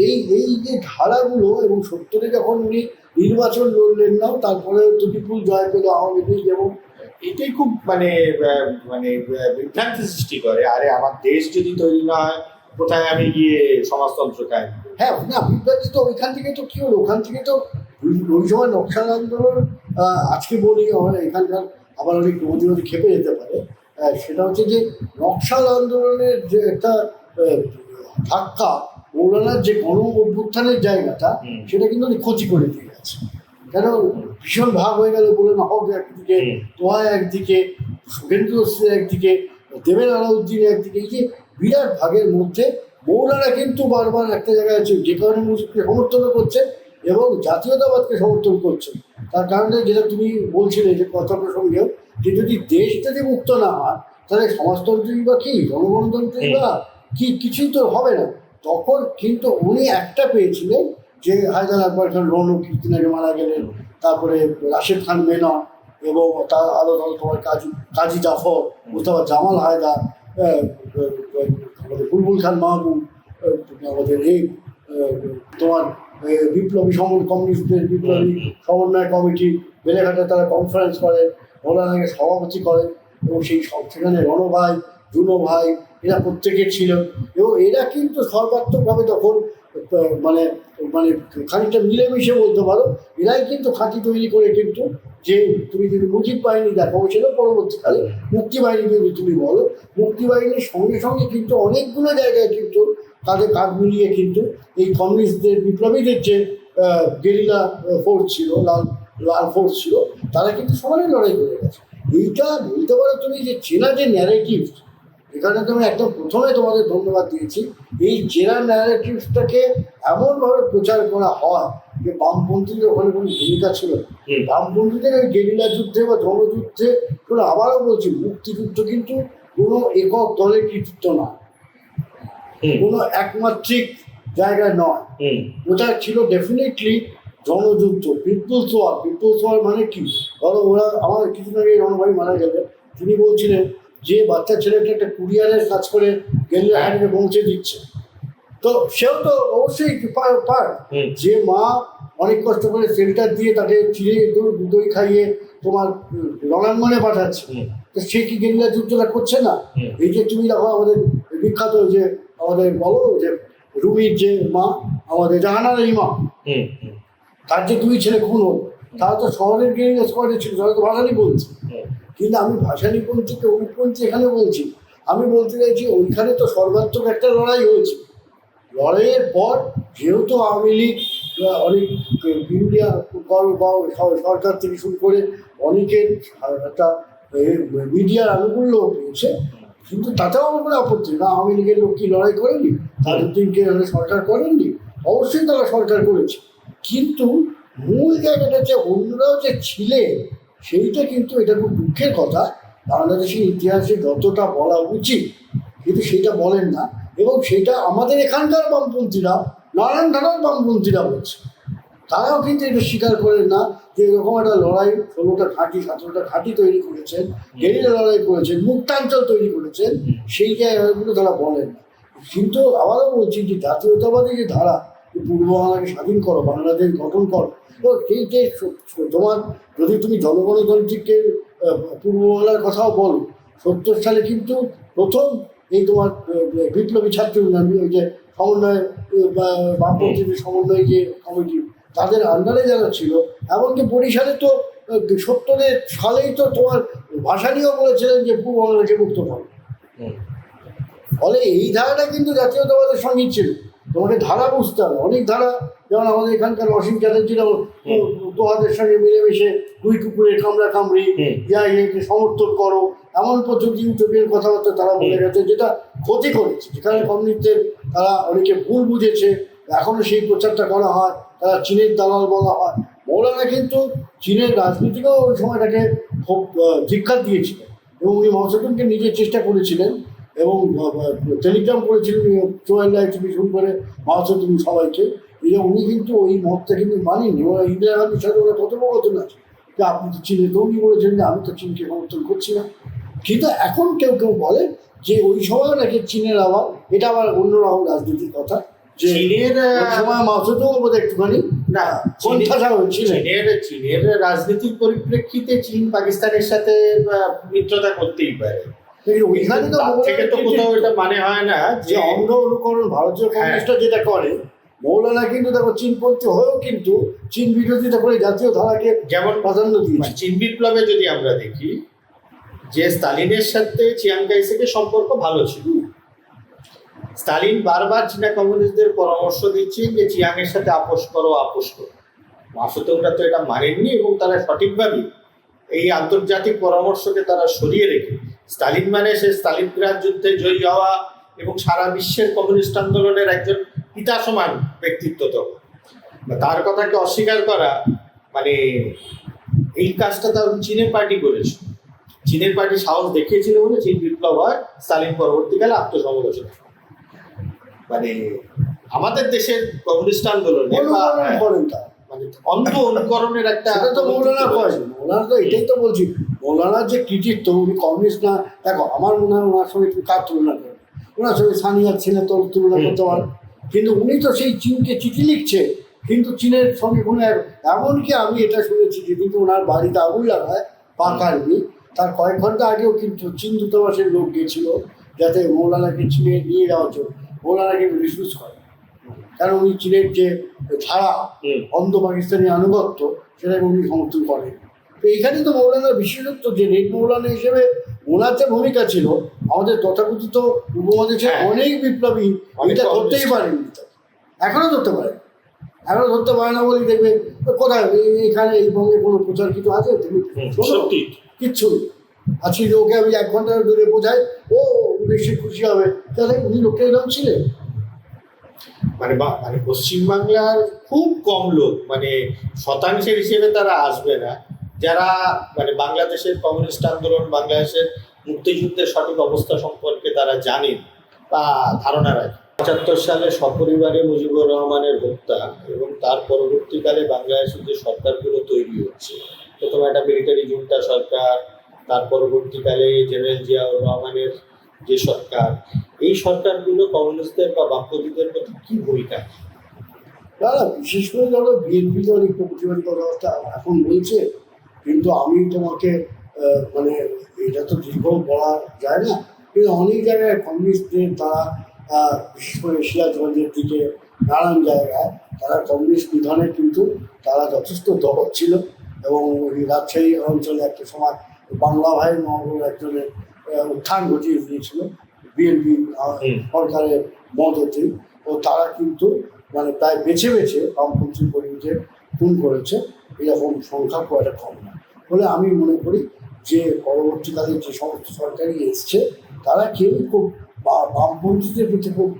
এই এই যে ধারাগুলো, এবং 70-এ যখন উনি নির্বাচন লড়লেন না, তারপরে তো বিপুল জয় পেল আওয়ামী লীগ, এবং এটাই খুব মানে বিভ্রান্তি সৃষ্টি করে। আরে আমার দেশ যদি তৈরি না হয়, কোথায় আমি গিয়ে সমাজতন্ত্র কায়েম করব? হ্যাঁ না, বিভ্রান্তি তো ওইখান থেকে তো কি হলো, ওখান থেকে তো ওই সময় নকশাল আন্দোলন, আজকে বলি আমরা এখানকার আবার অনেক প্রতিবাদী খেপে যেতে পারে, সেটা হচ্ছে যে নকশাল আন্দোলনের যে একটা ধাক্কা, মৌলানার যে গণ অভ্যুত্থানের জায়গাটা, সেটা কিন্তু অনেক ক্ষতি করে দিয়ে গেছে। কেন ভীষণ ভাগ হয়ে গেল, বললেন হক একদিকে, তোয়া একদিকে, শুভেন্দু একদিকে, দেবেন আলাউদ্দিন একদিকে, এই যে বিরাট ভাগের মধ্যে মৌলানা কিন্তু বারবার একটা জায়গায় আছে, যে কারণে মুসলিমকে সমর্থন করছেন এবং জাতীয়তাবাদকে সমর্থন করছেন। তার কারণে যেটা তুমি বলছিলে যে কথা প্রসঙ্গেও, যে যদি দেশ যদি মুক্ত না হয়, তাহলে সমাজতন্ত্রই বা কি, জনগণতন্ত্রই বা কি, কিছুই তো হবে না। তখন কিন্তু উনি একটা পেয়েছিলেন, যে হায়দার আকবর খান রৌনক কিছুদিন আগে মারা গেলেন, তারপরে রাশেদ খান মেনন, এবং তার আরও তোমার কাজী জাফর, মুস্তাফা জামাল হায়দার, আমাদের বুলবুল খান মাহবুব, আমাদের এই তোমার বিপ্লবী কমিউনিস্টদের বিপ্লবী সমন্বয় কমিটি বেলেঘাটে তারা কনফারেন্স করেন, মৌলানাকে সভাপতি করেন, এবং সেই সব সেখানে রণ ভাই, জুনো ভাই, এরা প্রত্যেকে ছিল, এবং এরা কিন্তু সর্বাত্মকভাবে তখন মানে মানে খানিকটা মিলেমিশে বলতে পারো, এরাই কিন্তু খাঁটি তৈরি করে কিন্তু, যে তুমি যদি মুজিব বাহিনী দেখো, সেটা পরবর্তীকালে মুক্তি বাহিনী যদি তুমি বলো, মুক্তি বাহিনীর সঙ্গে সঙ্গে কিন্তু অনেকগুলো জায়গায় কিন্তু তাদের কাঁধ মিলিয়ে কিন্তু এই কমিউনিস্টদের বিপ্লবীদের যে গেরিলা ফোর্স ছিল, লাল ফোর্স ছিল, তারা কিন্তু সমানে লড়াই করে গেছে। এইটা বলতে পারো তুমি যে চেনা যে ন্যারেটিভ, এখানে তো আমি একদম প্রথমে তোমাদের ধন্যবাদ দিয়েছি, এই চেনা ন্যারেটিভসটাকে এমনভাবে প্রচার করা হয় যে বামপন্থীদের ওখানে কোনো ভূমিকা ছিল না। বামপন্থীদের ওই গেরিলা যুদ্ধে বা জনযুদ্ধে, কোনো আবারও বলছি, মুক্তিযুদ্ধ কিন্তু কোনো একক দলের কৃতিত্ব নয়, কোনো একমাত্রিক জায়গায় নয়, ওটা ছিল ডেফিনেটলি জনযুদ্ধ, পিপলস ওয়ার মানে কি, ধরো ওরা, আমার কিছুদিন আগে রণভাই মারা গেলেন, তিনি বলছিলেন যে বাচ্চা ছেলেটা একটা কুরিয়ারের কাজ করে গেরিলা হারিয়ে পৌঁছে দিচ্ছে, তো সেও তো অবশ্যই পার, যে মা অনেক কষ্ট করে শেল্টার দিয়ে তাকে চিড়ে দই খাইয়ে তোমার রণাঙ্গনে পাঠাচ্ছে, তো সে কি গেরিলা যুদ্ধটা করছে না? এই যে তুমি দেখো আমাদের বিখ্যাত যে আমাদের বলো যে রুমির যে মা, আমাদের জাহানারা ইমাম, তার যে 2 ছেলে খুন হল, তারা তো শহরের গেরিলা স্কোয়াডে ছিল, তারা তো ভাষানি বলছে। কিন্তু আমি ভাষানি পন্থীকে অভিপন্থী এখানে বলছি, আমি বলতে চাইছি ওইখানে তো সর্বাত্মক একটা লড়াই হয়েছে। লড়াইয়ের পর যেহেতু আওয়ামী লীগ অনেক ইন্ডিয়া সরকার থেকে শুরু করে অনেকের একটা মিডিয়ার আনুকূল্য পেয়েছে, কিন্তু তাতেও আমার কোনো আপত্তি না। আওয়ামী লীগের লোক কি লড়াই করেনি? তাদেরকে সরকার করেননি? অবশ্যই তারা সরকার করেছে, কিন্তু মূল জায়গাটা যে অন্যরাও যে ছিলেন, সেইটা কিন্তু, এটা খুব দুঃখের কথা, বাংলাদেশের ইতিহাসে যতটা বলা উচিত কিন্তু সেটা বলেন না, এবং সেটা আমাদের এখানকার বামপন্থীরা, নানান ধারার বামপন্থীরা বলছে, তারাও কিন্তু এটা স্বীকার করেন না যে এরকম একটা লড়াই 16টা ঘাঁটি 17টা ঘাঁটি তৈরি করেছেন, গেরিলা লড়াই করেছেন, মুক্তাঞ্চল তৈরি করেছেন, সেই জায়গাগুলো তারা বলেন না। কিন্তু আবারও বলছি যে জাতীয়তাবাদী যে ধারা, পূর্ব বাংলাকে স্বাধীন করো, বাংলাদেশ গঠন করো, তো সেই যে তোমার, যদি তুমি জনগণতান্ত্রিকের পূর্ব বাংলার কথাও বলো, 70 সালে কিন্তু প্রথম এই তোমার বিপ্লবী ছাত্র ওই যে সমন্বয়, বামপন্থীদের সমন্বয় যে কমিটি, তাদের আন্ডারে যারা ছিল, এমনকি বরিশালে তো 70 সালেই তো তোমার ভাসানীও বলেছিলেন যে পূর্ব বাংলাকে মুক্ত করো। ফলে এই ধারাটা কিন্তু জাতীয়তাবাদের সঙ্গে ছিল। তোমাকে ধারা বুঝতে হবে, অনেক ধারা, যেমন আমাদের এখানকার অসীম চ্যাটার্জিরা তোহাদের সঙ্গে মিলেমিশে 2 কুকুরের কামড়া কামড়ি, একে সমর্থন করো, এমন পদ্ধতি ইউটিউবের কথাবার্তা তারা বলে গেছে, যেটা ক্ষতি করেছে, যেখানে কমিউনিস্টদের তারা অনেকে ভুল বুঝেছে, এখনও সেই প্রচারটা করা হয়, তারা চীনের দালাল বলা হয়। মৌলানা কিন্তু চীনের রাজনীতিকেও ওই সময়টাকে খুব ধিক্কার দিয়েছিলেন, এবং উনি মহাসেতুনকে নিজের চেষ্টা করেছিলেন, এবং টেলিগ্রাম করেছিলেন চোয়াল্লাই থেকে শুরু করে মহাসেতুন সবাইকে, উনি কিন্তু ওই মতটা কিন্তু মানেননি। ওরা ইন্দিরা গান্ধীর সাথে ওরা কথোপকথন আছে, যে আপনি তো চীনে, তো উনি বলেছেন যে আমি তো চীনকে সমর্থন করছি না। কিন্তু এখন কেউ কেউ বলেন যে ওই সময় নাকি চীনের আবার, এটা আবার অন্যরকম রাজনীতির কথা, যে চীনের ওই সময় মাসুদও বোধহয় একটুখানি না কোণঠাসা হয়েছিলেন। চীনের রাজনীতির পরিপ্রেক্ষিতে চীন পাকিস্তানের সাথে মিত্রতা করতেই পারে, ওইখানে তো তার থেকে তো কোথাও এটা মানে হয় না যে যে অন্ধ অনুকরণ ভারতীয় কমিউনিস্টরা যেটা করে, মৌলানা কিন্তু দেখো চীনপন্থী হয়েও কিন্তু চীন বিরোধিতা করে জাতীয় ধারাকে যেমন প্রাধান্য দিয়েছে। চীন বিপ্লবে যদি আমরা দেখি যে স্টালিনের সাথে চিয়াং কাইশেকের সম্পর্ক ভালো ছিল, স্টালিন বারবার চীনা কমিউনিস্টদের পরামর্শ দিচ্ছেন যে চিয়াংয়ের সাথে আপোষ করো। মাসুদরা তো এটা মানেননি এবং তারা সঠিকভাবে এই আন্তর্জাতিক পরামর্শকে তারা সরিয়ে রেখে স্টালিন মানে সে স্টালিনগ্রাদ যুদ্ধে জয়ী হওয়া এবং সারা বিশ্বের কমিউনিস্ট আন্দোলনের একজন পিতা সমান ব্যক্তিত্ব, তো তার কথাকে অস্বীকার করা মানে এই কাজটা তার চীনের পার্টি করেছে। চীনের পার্টি সাহস দেখিয়েছিল বলে চীন বিপ্লব হয়, স্টালিন পরবর্তীকালে আত্মসমালোচনা। মানে আমাদের দেশের কমিউনিস্ট আন্দোলনে করেন তা মানে অন্ধ অনুকরণের একটা সেটা তো মৌলানা করেন। মৌলানা তো এটাই তো বলছি, মৌলানার যে কৃতিত্ব, উনি কমিউনিস্ট না। দেখো আমার মনে হয় ওনার সঙ্গে তুমি কার তুলনা করেন, ওনার সঙ্গে সানিয়া ছেলে তো তুলনা করতে পারেন, কিন্তু উনি তো সেই চীনকে চিঠি লিখছে, কিন্তু চীনের সঙ্গে কোনো এমনকি আমি এটা শুনেছি যে কিন্তু ওনার বাড়িতে আগুন লাগায় পাকারনি, তার কয়েক ঘন্টা আগেও কিন্তু চীন দূতাবাসের লোক গিয়েছিল যাতে মৌলানাকে চীনে নিয়ে যাওয়ার জন্য। মৌলানা কিন্তু রিফিউজ করে, কারণ উনি চীনের যে ধারা অন্ধ পাকিস্তানি আনুগত্য সেটাকে উনি সমর্থন করেন। তো এইখানে তো মৌলানার বিশেষত্ব যে রেড মৌলানা হিসেবে ওনার যে ভূমিকা ছিল, আমাদের তথাকথিত উপমহাদেশের অনেক বিপ্লবী এটা ধরতেই পারেনি, এখনও ধরতে পারে, এখনও ধরতে পারে না বলেই দেখবে কোথায় এখানে এই বঙ্গে কোনো প্রচার কিছু আছে তুমি কিচ্ছু নেই। আজকে ওকে আমি 1 ঘন্টা ধরে বোঝাই, ও বেশি খুশি হবে, তাহলে উনি লোকটা এরকম ছিলেন। মানে মানে পশ্চিমবাংলার খুব কম লোক, মানে শতাংশের হিসেবে তারা আসবে না, যারা মানে বাংলাদেশের কমিউনিস্ট আন্দোলন, বাংলাদেশের মুক্তিযুদ্ধের সঠিক অবস্থা সম্পর্কে তারা জানেন বা ধারণা রাখেন। 75 সালে সপরিবারে মুজিবুর রহমানের হত্যা এবং তার পরবর্তীকালে বাংলাদেশের যে সরকারগুলো তৈরি হচ্ছে, প্রথমে একটা মিলিটারি জুন্টা সরকার, তার পরবর্তীকালে জেনারেল জিয়াউর রহমানের যে সরকার, এই সরকারগুলো কমিউনিস্টদের বা বামপন্থীদের প্রতি কি ভূমিকা? না, বিশেষ করে ধরো বিএনপি তো অনেক প্রতিবাদী কথাবার্তা এখন বলছে, কিন্তু আমি তোমাকে মানে এটা তো দীর্ঘ বলা যায় না, কিন্তু অনেক জায়গায় কমিউনিস্টদের তারা বিশেষ করে সিরাজগঞ্জের দিকে নানান জায়গায় তারা কমিউনিস্ট বিধানে কিন্তু তারা যথেষ্ট দরদ ছিল। এবং ওই রাজশাহী অঞ্চলে একটা সময় বাংলা ভাই মহল একজনের উত্থান ঘটিয়ে দিয়েছিল বিএনপি সরকারের মদতে, ও তারা কিন্তু মানে প্রায় বেছে বেছে বামপন্থী কর্মীদের খুন করেছে। এরকম সংখ্যা খুব একটা কম না বলে আমি মনে করি যে পরবর্তীকালে যে সমস্ত সরকারই এসছে তারা কেউ খুব বামপন্থীদের প্রতি খুব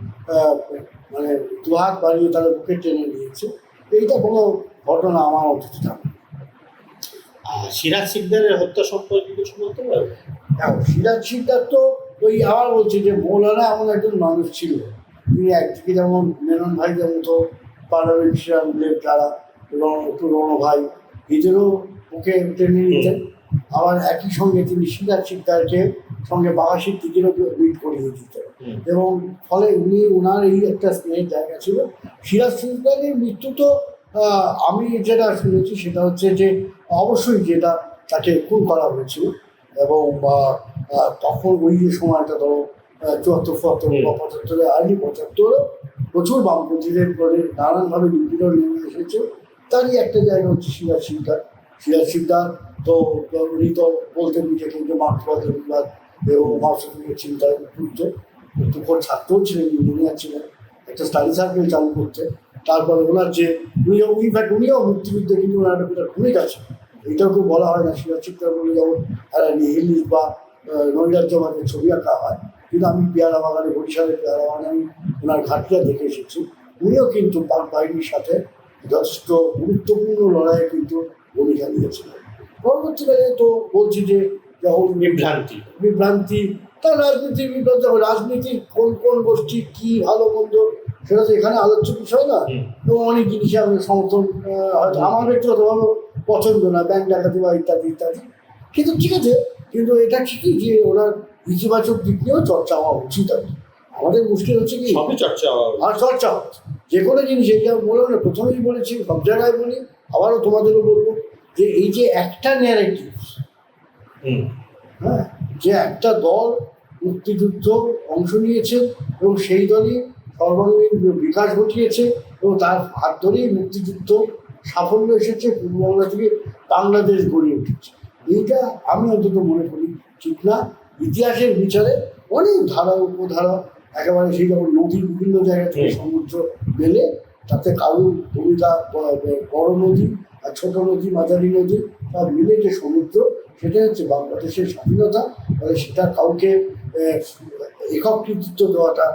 মানে দুহাত বাড়িয়ে তারা বুকে টেনে নিয়েছে। এইটা কোনো ঘটনা আমার অতীতে জানা। সিরাজ শিকদারের হত্যা সম্পর্কে কিছু বলতে পারবে? সিরাজ শিকদার তো ওই আবার বলছি যে মৌলানা এমন একজন মানুষ ছিল, তিনি একদিকে যেমন মেনন ভাইদের মতো পার্লামেন্টারিয়ানদের যারা একটু রণ ভাই এদেরও ওকে টেনে নিতেন, আবার একই সঙ্গে তিনি সিরাজ শিকদারকে সঙ্গে বাঘা সিদ্দিকীরও মিট করিয়ে দিতেন। এবং ফলে ওনার এই একটা স্নেহের জায়গা ছিল। সিরাজ শিকদারের মৃত্যু তো আমি যেটা শুনেছি সেটা হচ্ছে যে অবশ্যই যেটা তাকে খুন করা হয়েছিল, এবং তখন ওই যে সময়টা ধরো 74-75 বা 75-এ আইনি 75-এও প্রচুর বামপন্থীদের করে নানানভাবে নিপীড়ন নেমে এসেছে। তারই একটা জায়গা হচ্ছে সিরাজ শিকদার। সিরাজ শিকদার তো উনি তো বলতেন নিজেকে যে মার্ক্সবাদের বিবাদ এবং মার্ক্সবাদের চিন্তায় উদ্বুদ্ধ, তখন ছাত্রও ছিলেন, ইঞ্জিনিয়ার ছিলেন, একটা স্টাডি সার্কেল চালু করতে। তারপরে ওনার যে উনিও মুক্তিযুদ্ধে কিন্তু ওনার একটা বিরাট ভূমিকা আছে, এটাও কেউ বলা হয় না। সিরাজ শিকদার বলে যেমন নিহিলিস্ট বা নৈরাজ্যবাদের ছবি আঁকা হয়, কিন্তু আমি পেয়ারা বাগানে, বরিশালের পেয়ারা বাগানে আমি ওনার ঘাটটা দেখে এসেছি। উনিও কিন্তু পাক বাহিনীর সাথে যথেষ্ট গুরুত্বপূর্ণ লড়াইয়ে কিন্তু ভূমিকা নিয়েছিলেন। পরবর্তীকালে তো বলছি যে যখন বিভ্রান্তি তার রাজনীতির বিভ্রান্তি, রাজনীতির কোন কোন গোষ্ঠী কী ভালো মন্দ সেটা তো এখানে আলোচ্য বিষয় না। এবং অনেক জিনিসে আমি সমর্থন হয়তো আমার ব্যক্তিগতভাবে পছন্দ না, ব্যাংক ডাকাতি বা ইত্যাদি ইত্যাদি। কিন্তু ঠিক আছে, কিন্তু এটা ঠিকই যে ওনার ইতিবাচক দিক নিয়েও চর্চা হওয়া উচিত আর কি। আমাদের মুশকিল হচ্ছে কি, সবই চর্চা হওয়া উচিত। আর চর্চা হচ্ছে যে কোনো জিনিস, এটা বললাম না, প্রথমেই বলেছি, সব জায়গায় বলি, আবারও তোমাদেরও বলবো, যে এই যে একটা ন্যারেটিভ, হুম হ্যাঁ, যে একটা দল মুক্তিযুদ্ধ অংশ নিয়েছে এবং সেই দলই সর্বাঙ্গীন বিকাশ ঘটিয়েছে এবং তার হাত ধরেই মুক্তিযুদ্ধ সাফল্য এসেছে, পূর্ববাংলা থেকে বাংলাদেশ গড়ে উঠেছে, এইটা আমি অন্তত মনে করি ঠিক না। ইতিহাসের বিচারে অনেক ধারা উপধারা, একেবারে সেই যেমন নদীর বিভিন্ন জায়গা থেকে সমুদ্র মেলে, তাতে কারোর ভূমিকা, বড় নদী আর ছোট নদী, মাঝারি নদী, সব মিলে যে সমুদ্র, সেটা হচ্ছে বাংলাদেশের স্বাধীনতা। সেটা কাউকে একক কৃতিত্ব দেওয়াটা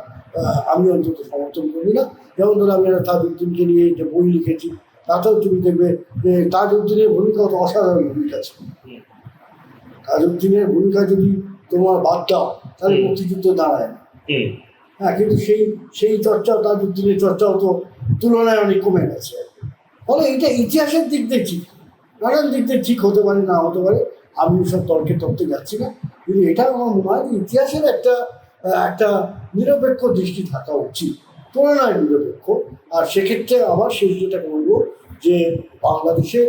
আমি অন্তত সমর্থন করি না। যেমন ধরো আমি তাজউদ্দিনকে নিয়ে যে বই লিখেছি, তাতেও তুমি দেখবে যে তাজউদ্দিনের ভূমিকা তো অসাধারণ ভূমিকা ছিল। তাজউদ্দিনের ভূমিকা যদি তোমার বাদ দাও তাহলে মুক্তিযুদ্ধ দাঁড়ায় না। হ্যাঁ, কিন্তু সেই চর্চাও, তাজউদ্দিনের চর্চাও তো তুলনায় অনেক কমে গেছে। ফলে এটা ইতিহাসের দিক দিয়ে ঠিক, নানান দিক দিয়ে ঠিক হতে পারে, না হতে পারে, আমি সব তর্কে যাচ্ছি না। কিন্তু এটা আমার মনে হয় যে ইতিহাসের একটা নিরপেক্ষ দৃষ্টি থাকা উচিত, তুলনায় নিরপেক্ষ। আর সেক্ষেত্রে আবার শেষ যেটা বলবো, যে বাংলাদেশে,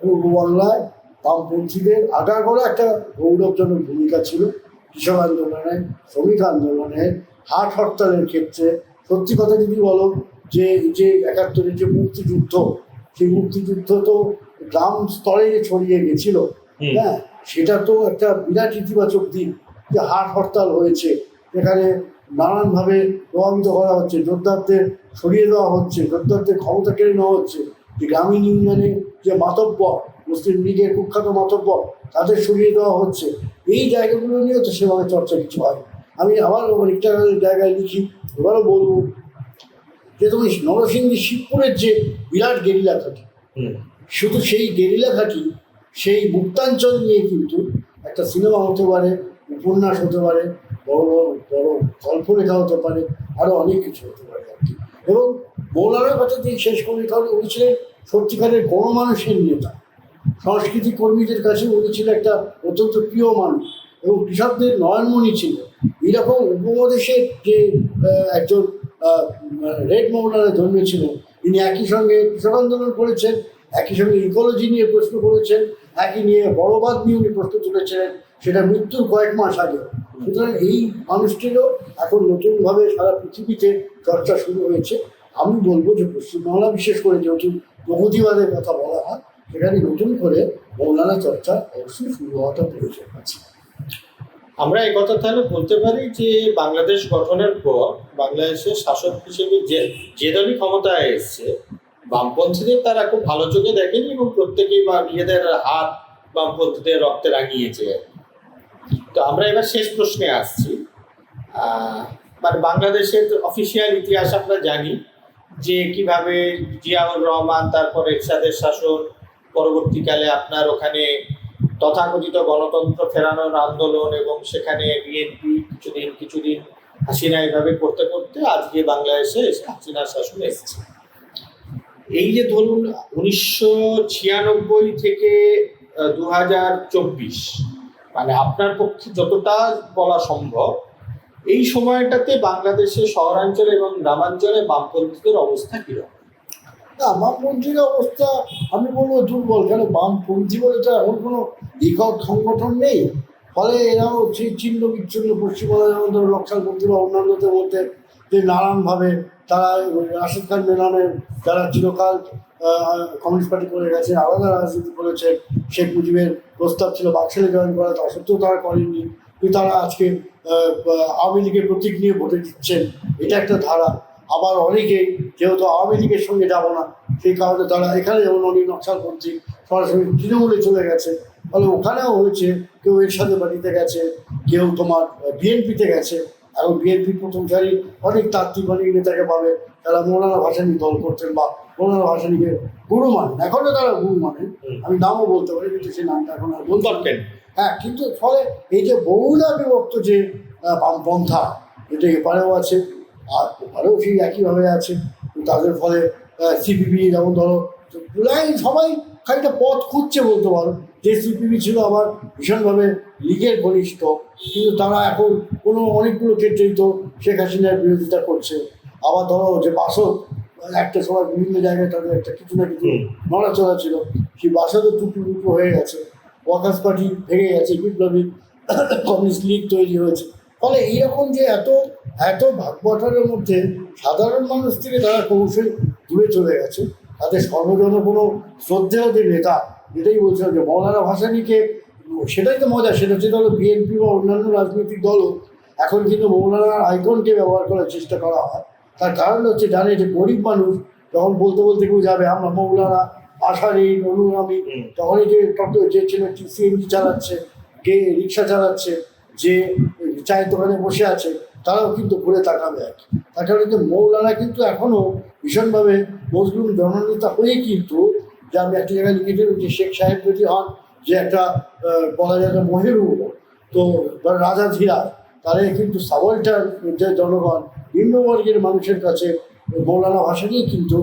পূর্ব বাংলায় বামপন্থীদের আগাগোড়া একটা গৌরবজনক ভূমিকা ছিল। কৃষক আন্দোলনে, শ্রমিক আন্দোলনে, হাট হরতালের ক্ষেত্রে। সত্যি কথা যদি বলো, যে ৭১-এর যে মুক্তিযুদ্ধ, সেই মুক্তিযুদ্ধ তো গ্রাম স্তরে ছড়িয়ে গেছিল। হ্যাঁ, সেটা তো একটা বিরাট ইতিবাচক দিক, যে হাট হরতাল হয়েছে, এখানে নানানভাবে প্রভাবিত করা হচ্ছে, যোদ্ধাদের সরিয়ে দেওয়া হচ্ছে, যোদ্ধাদের ক্ষমতা কেড়ে নেওয়া হচ্ছে, যে গ্রামীণ ইউনিয়নে যে মাতব্বর, মুসলিম লীগের কুখ্যাত মাতব্বর, তাদের সরিয়ে দেওয়া হচ্ছে। এই জায়গাগুলো নিয়েও তো সেভাবে চর্চা কিছু হয়। আমি আবার অনেকটা জায়গায় লিখি, এবারও বলবো, যে তুমি নরসিংদী শিবপুরের যে বিরাট গেরিলা ঘাঁটি, শুধু সেই গেরিলা ঘাঁটি, সেই মুক্তাঞ্চল নিয়ে কিন্তু একটা সিনেমা হতে পারে, উপন্যাস হতে পারে, বড় বড় বড় গল্পলেখা হতে পারে, আরও অনেক কিছু হতে পারে আর কি। এবং মৌলানার কথা দিয়ে শেষ করি, কারণ উনি ছিলেন সত্যিকারের গণমানুষের নেতা, সংস্কৃতি কর্মীদের কাছে উনি ছিলেন একটা অত্যন্ত প্রিয় মানুষ, এবং কৃষকদের নয়নমণি ছিল। এইরকম উপমহাদেশের যে একজন রেড মৌলানা জন্মেছিলেন, তিনি একই সঙ্গে কৃষক আন্দোলন করেছেন, একই সঙ্গে ইকোলজি নিয়ে প্রশ্ন করেছেন, একই নিয়ে বড়বাদ নিয়ে উনি প্রশ্ন তুলেছিলেন, সেটা মৃত্যুর কয়েক মাস আগে। সুতরাং এই মানুষটিরও এখন নতুনভাবে সারা পৃথিবীতে চর্চা শুরু হয়েছে। আমি বলবো যে পশ্চিমবাংলা, বিশেষ করে যেহেতু প্রগতিবাদের কথা বলা হয়, সেখানে নতুন করে মৌলানা চর্চা অবশ্যই শুরু হওয়াটা প্রয়োজন আছে। আমরা এই কথা তাহলে বলতে পারি যে বাংলাদেশ গঠনের পর বাংলাদেশের শাসক হিসেবে যে দলই ক্ষমতায় এসছে, বামপন্থীদের তারা খুব ভালো চোখে দেখেনি এবং প্রত্যেকেই বা নিজেদের হাত বামপন্থীদের রক্তে রাঙিয়েছে। তো আমরা এবার শেষ প্রশ্নে আসছি। মানে বাংলাদেশের অফিসিয়াল ইতিহাস আমরা জানি যে কিভাবে জিয়াউর রহমান, তারপর এরশাদের শাসন, পরবর্তীকালে আপনার ওখানে তথাকথিত গণতন্ত্র ফেরানোর আন্দোলন, এবং সেখানে বিএনপি কিছুদিন হাসিনা, এভাবে করতে করতে আজকে বাংলাদেশে হাসিনার শাসন এসেছে। এই যে ধরুন 1996 থেকে 2024, মানে আপনার পক্ষে যতটা বলা সম্ভব, এই সময়টাতে বাংলাদেশের শহরাঞ্চলে এবং গ্রামাঞ্চলে বামপন্থীদের অবস্থা কিরকম? না, বামপন্থীর অবস্থা আমি বলবো দুর্বল। কেন, বামপন্থী বলে তো এখন কোনো একক সংগঠন নেই। ফলে এরাও সেই ছিন্ন বিচ্ছিন্ন পশ্চিমবঙ্গের যেমন ধরো নকশালপন্থী বা অন্যান্যদের মধ্যে যে নানানভাবে তারা রাশেদ খান মেননের যারা চিরকাল কমিউনিস্ট পার্টি করে গেছে, আলাদা রাজনীতি করেছে, শেখ মুজিবের প্রস্তাব ছিল বাকশালে জয়েন করা, তা সত্ত্বেও তারা করেননি, কিন্তু তারা আজকে আওয়ামী লীগের প্রতীক নিয়ে ভোটে দিচ্ছেন, এটা একটা ধারা। আবার অনেকেই যেহেতু আওয়ামী লীগের সঙ্গে যাব না, সেই কারণে তারা এখানে যেমন অনেক নকশালপন্থী সরাসরি তৃণমূলে চলে গেছে। ফলে ওখানেও হয়েছে, কেউ এরশাদের বাড়িতে গেছে, কেউ তোমার বিএনপিতে গেছে। এখন বিএনপি প্রথম সারি অনেক তাত্ত্বিক, অনেক নেতাকে পাবে যারা মৌলানা ভাসানী দল করতেন বা মৌলানা ভাসানীকে গুরু মানেন, এখনও তারা গুরু মানেন, আমি নামও বলতে পারি, কিন্তু সেই নামটা এখন আর বলতে পারতেন। হ্যাঁ, কিন্তু ফলে এই যে বহুলা বিভক্ত যে বামপন্থা, এটা এপারেও আছে আর ওপারেও সেই একইভাবে আছে। তাদের ফলে সিপিবি যেমন ধরো, সবাই খানিকটা পথ খুঁজছে বলতে পারো। যে সিপিবি ছিল আমার ভীষণভাবে লীগের ঘনিষ্ঠ, কিন্তু তারা এখন অনেকগুলো ক্ষেত্রেই তো শেখ হাসিনার বিরোধিতা করছে। আবার ধরো যে বাসদ, একটা সময় বিভিন্ন জায়গায় তাদের একটা কিছু না কিছু নড়াচড়া ছিল, সেই বাসদও টুকরো হয়ে গেছে। ওয়ার্কার্স পার্টি ভেঙে গেছে, বিপ্লবী কমিউনিস্ট লীগ তৈরি হয়েছে। ফলে এইরকম যে এত এত ভাগ বটারের মধ্যে সাধারণ মানুষ থেকে তারা ক্রমশই দূরে চলে গেছে। তাদের সর্বজন কোনো শ্রদ্ধেয় যে নেতা, এটাই বলছিলাম যে মৌলানা ভাসানীকে, সেটাই তো মজা, সেটা হচ্ছে ধরো বিএনপি বা অন্যান্য রাজনৈতিক দলও এখন কিন্তু মৌলানার আইকনকে ব্যবহার করার চেষ্টা করা হয়। তার কারণ হচ্ছে জানে যে গরিব মানুষ যখন বলতে বলতে কেউ যাবে আমরা মৌলানা আশারি অনুগামী, তখন এই যে যে ছেলে সিএনজি চালাচ্ছে, কে রিক্সা চালাচ্ছে, যে চায়ের দোকানে বসে আছে, তারাও কিন্তু ঘুরে তাকাবে আর কি। তার কারণে যে মৌলানা কিন্তু এখনও ভীষণভাবে মজলুম জননেতা হয়ে কিন্তু, যে আমি একটা জায়গায় লিখেছিলাম যে শেখ সাহেব যদি হন যে একটা বলা যায় মহেরু, তো রাজা ধীরাজ, তাহলে কিন্তু সাবলটার যে জনগণ নিম্নবর্গের মানুষের কাছে মৌলানা ভাসানী কিন্তু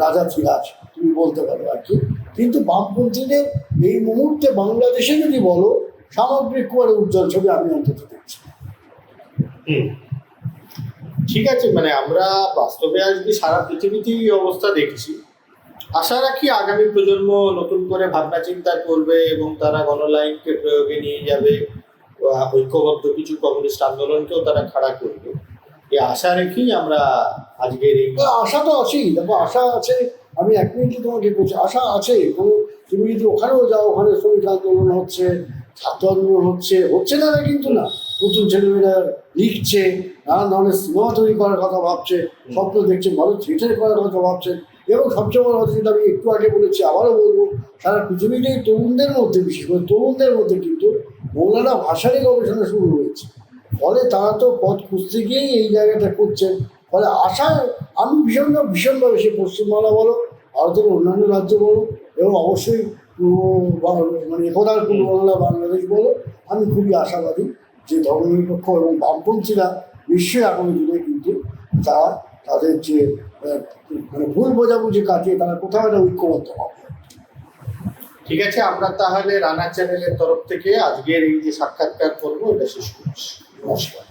রাজা ধীরাজ তুমি বলতে পারো আর কি। কিন্তু বামপন্থীদের এই মুহূর্তে বাংলাদেশে যদি বলো সামগ্রিক করে উজ্জ্বল ছবি আমি অন্তত দেখছি। ঠিক আছে, মানে আমরা বাস্তবে আজকে সারা পৃথিবীতেই এই অবস্থা দেখছি। আশা রাখি আগামী প্রজন্ম নতুন করে ভাবনা চিন্তা করবে এবং তারা গণলাইনকে প্রয়োগে নিয়ে যাবে, ঐক্যবদ্ধ কিছু কমিউনিস্ট আন্দোলনকেও তারা খাড়া করবে। এই আশা রেখেই আমরা আজকের এই আশা তো আছেই, দেখো আশা আছে। আমি এক মিনিটে তোমাকে বলছি আশা আছে। তুমি যদি ওখানেও যাও, ওখানে শ্রমিক আন্দোলন হচ্ছে, ছাত্র আন্দোলন হচ্ছে না কিন্তু না, নতুন ছেলেমেয়েরা লিখছে, নানান ধরনের সিনেমা তৈরি করার কথা ভাবছে, স্বপ্ন দেখছে, ভালো থিয়েটার করার কথা ভাবছে। এবং সবচেয়ে বড় কথা যেটা আমি একটু আগে বলেছি, আবারও বলবো, সারা পৃথিবীতেই তরুণদের মধ্যে, বিশেষ করে তরুণদের মধ্যে কিন্তু মৌলানা ভাসানী গবেষণা শুরু হয়েছে। ফলে তারা তো পথ খুঁজতে গিয়েই এই জায়গাটা করছেন। ফলে আশা আমি ভীষণভাবে সে পশ্চিমবাংলা বলো, ভারতের অন্যান্য রাজ্য বলো, এবং অবশ্যই মানে একদার পূর্ব বাংলা বাংলাদেশ বলো, আমি খুবই আশাবাদী যে ধর্মনিরপেক্ষ এবং বামপন্থীরা নিশ্চয়ই আগামী দিনে কিন্তু তারা তাদের যে মানে ভুল বোঝাবুঝি কাটিয়ে তারা কোথাও একটা ঐক্যবদ্ধ হবে। ঠিক আছে, আমরা তাহলে রানা চ্যানেলের তরফ থেকে আজকের এই যে সাক্ষাৎকার করবো এটা শেষ করছি। নমস্কার।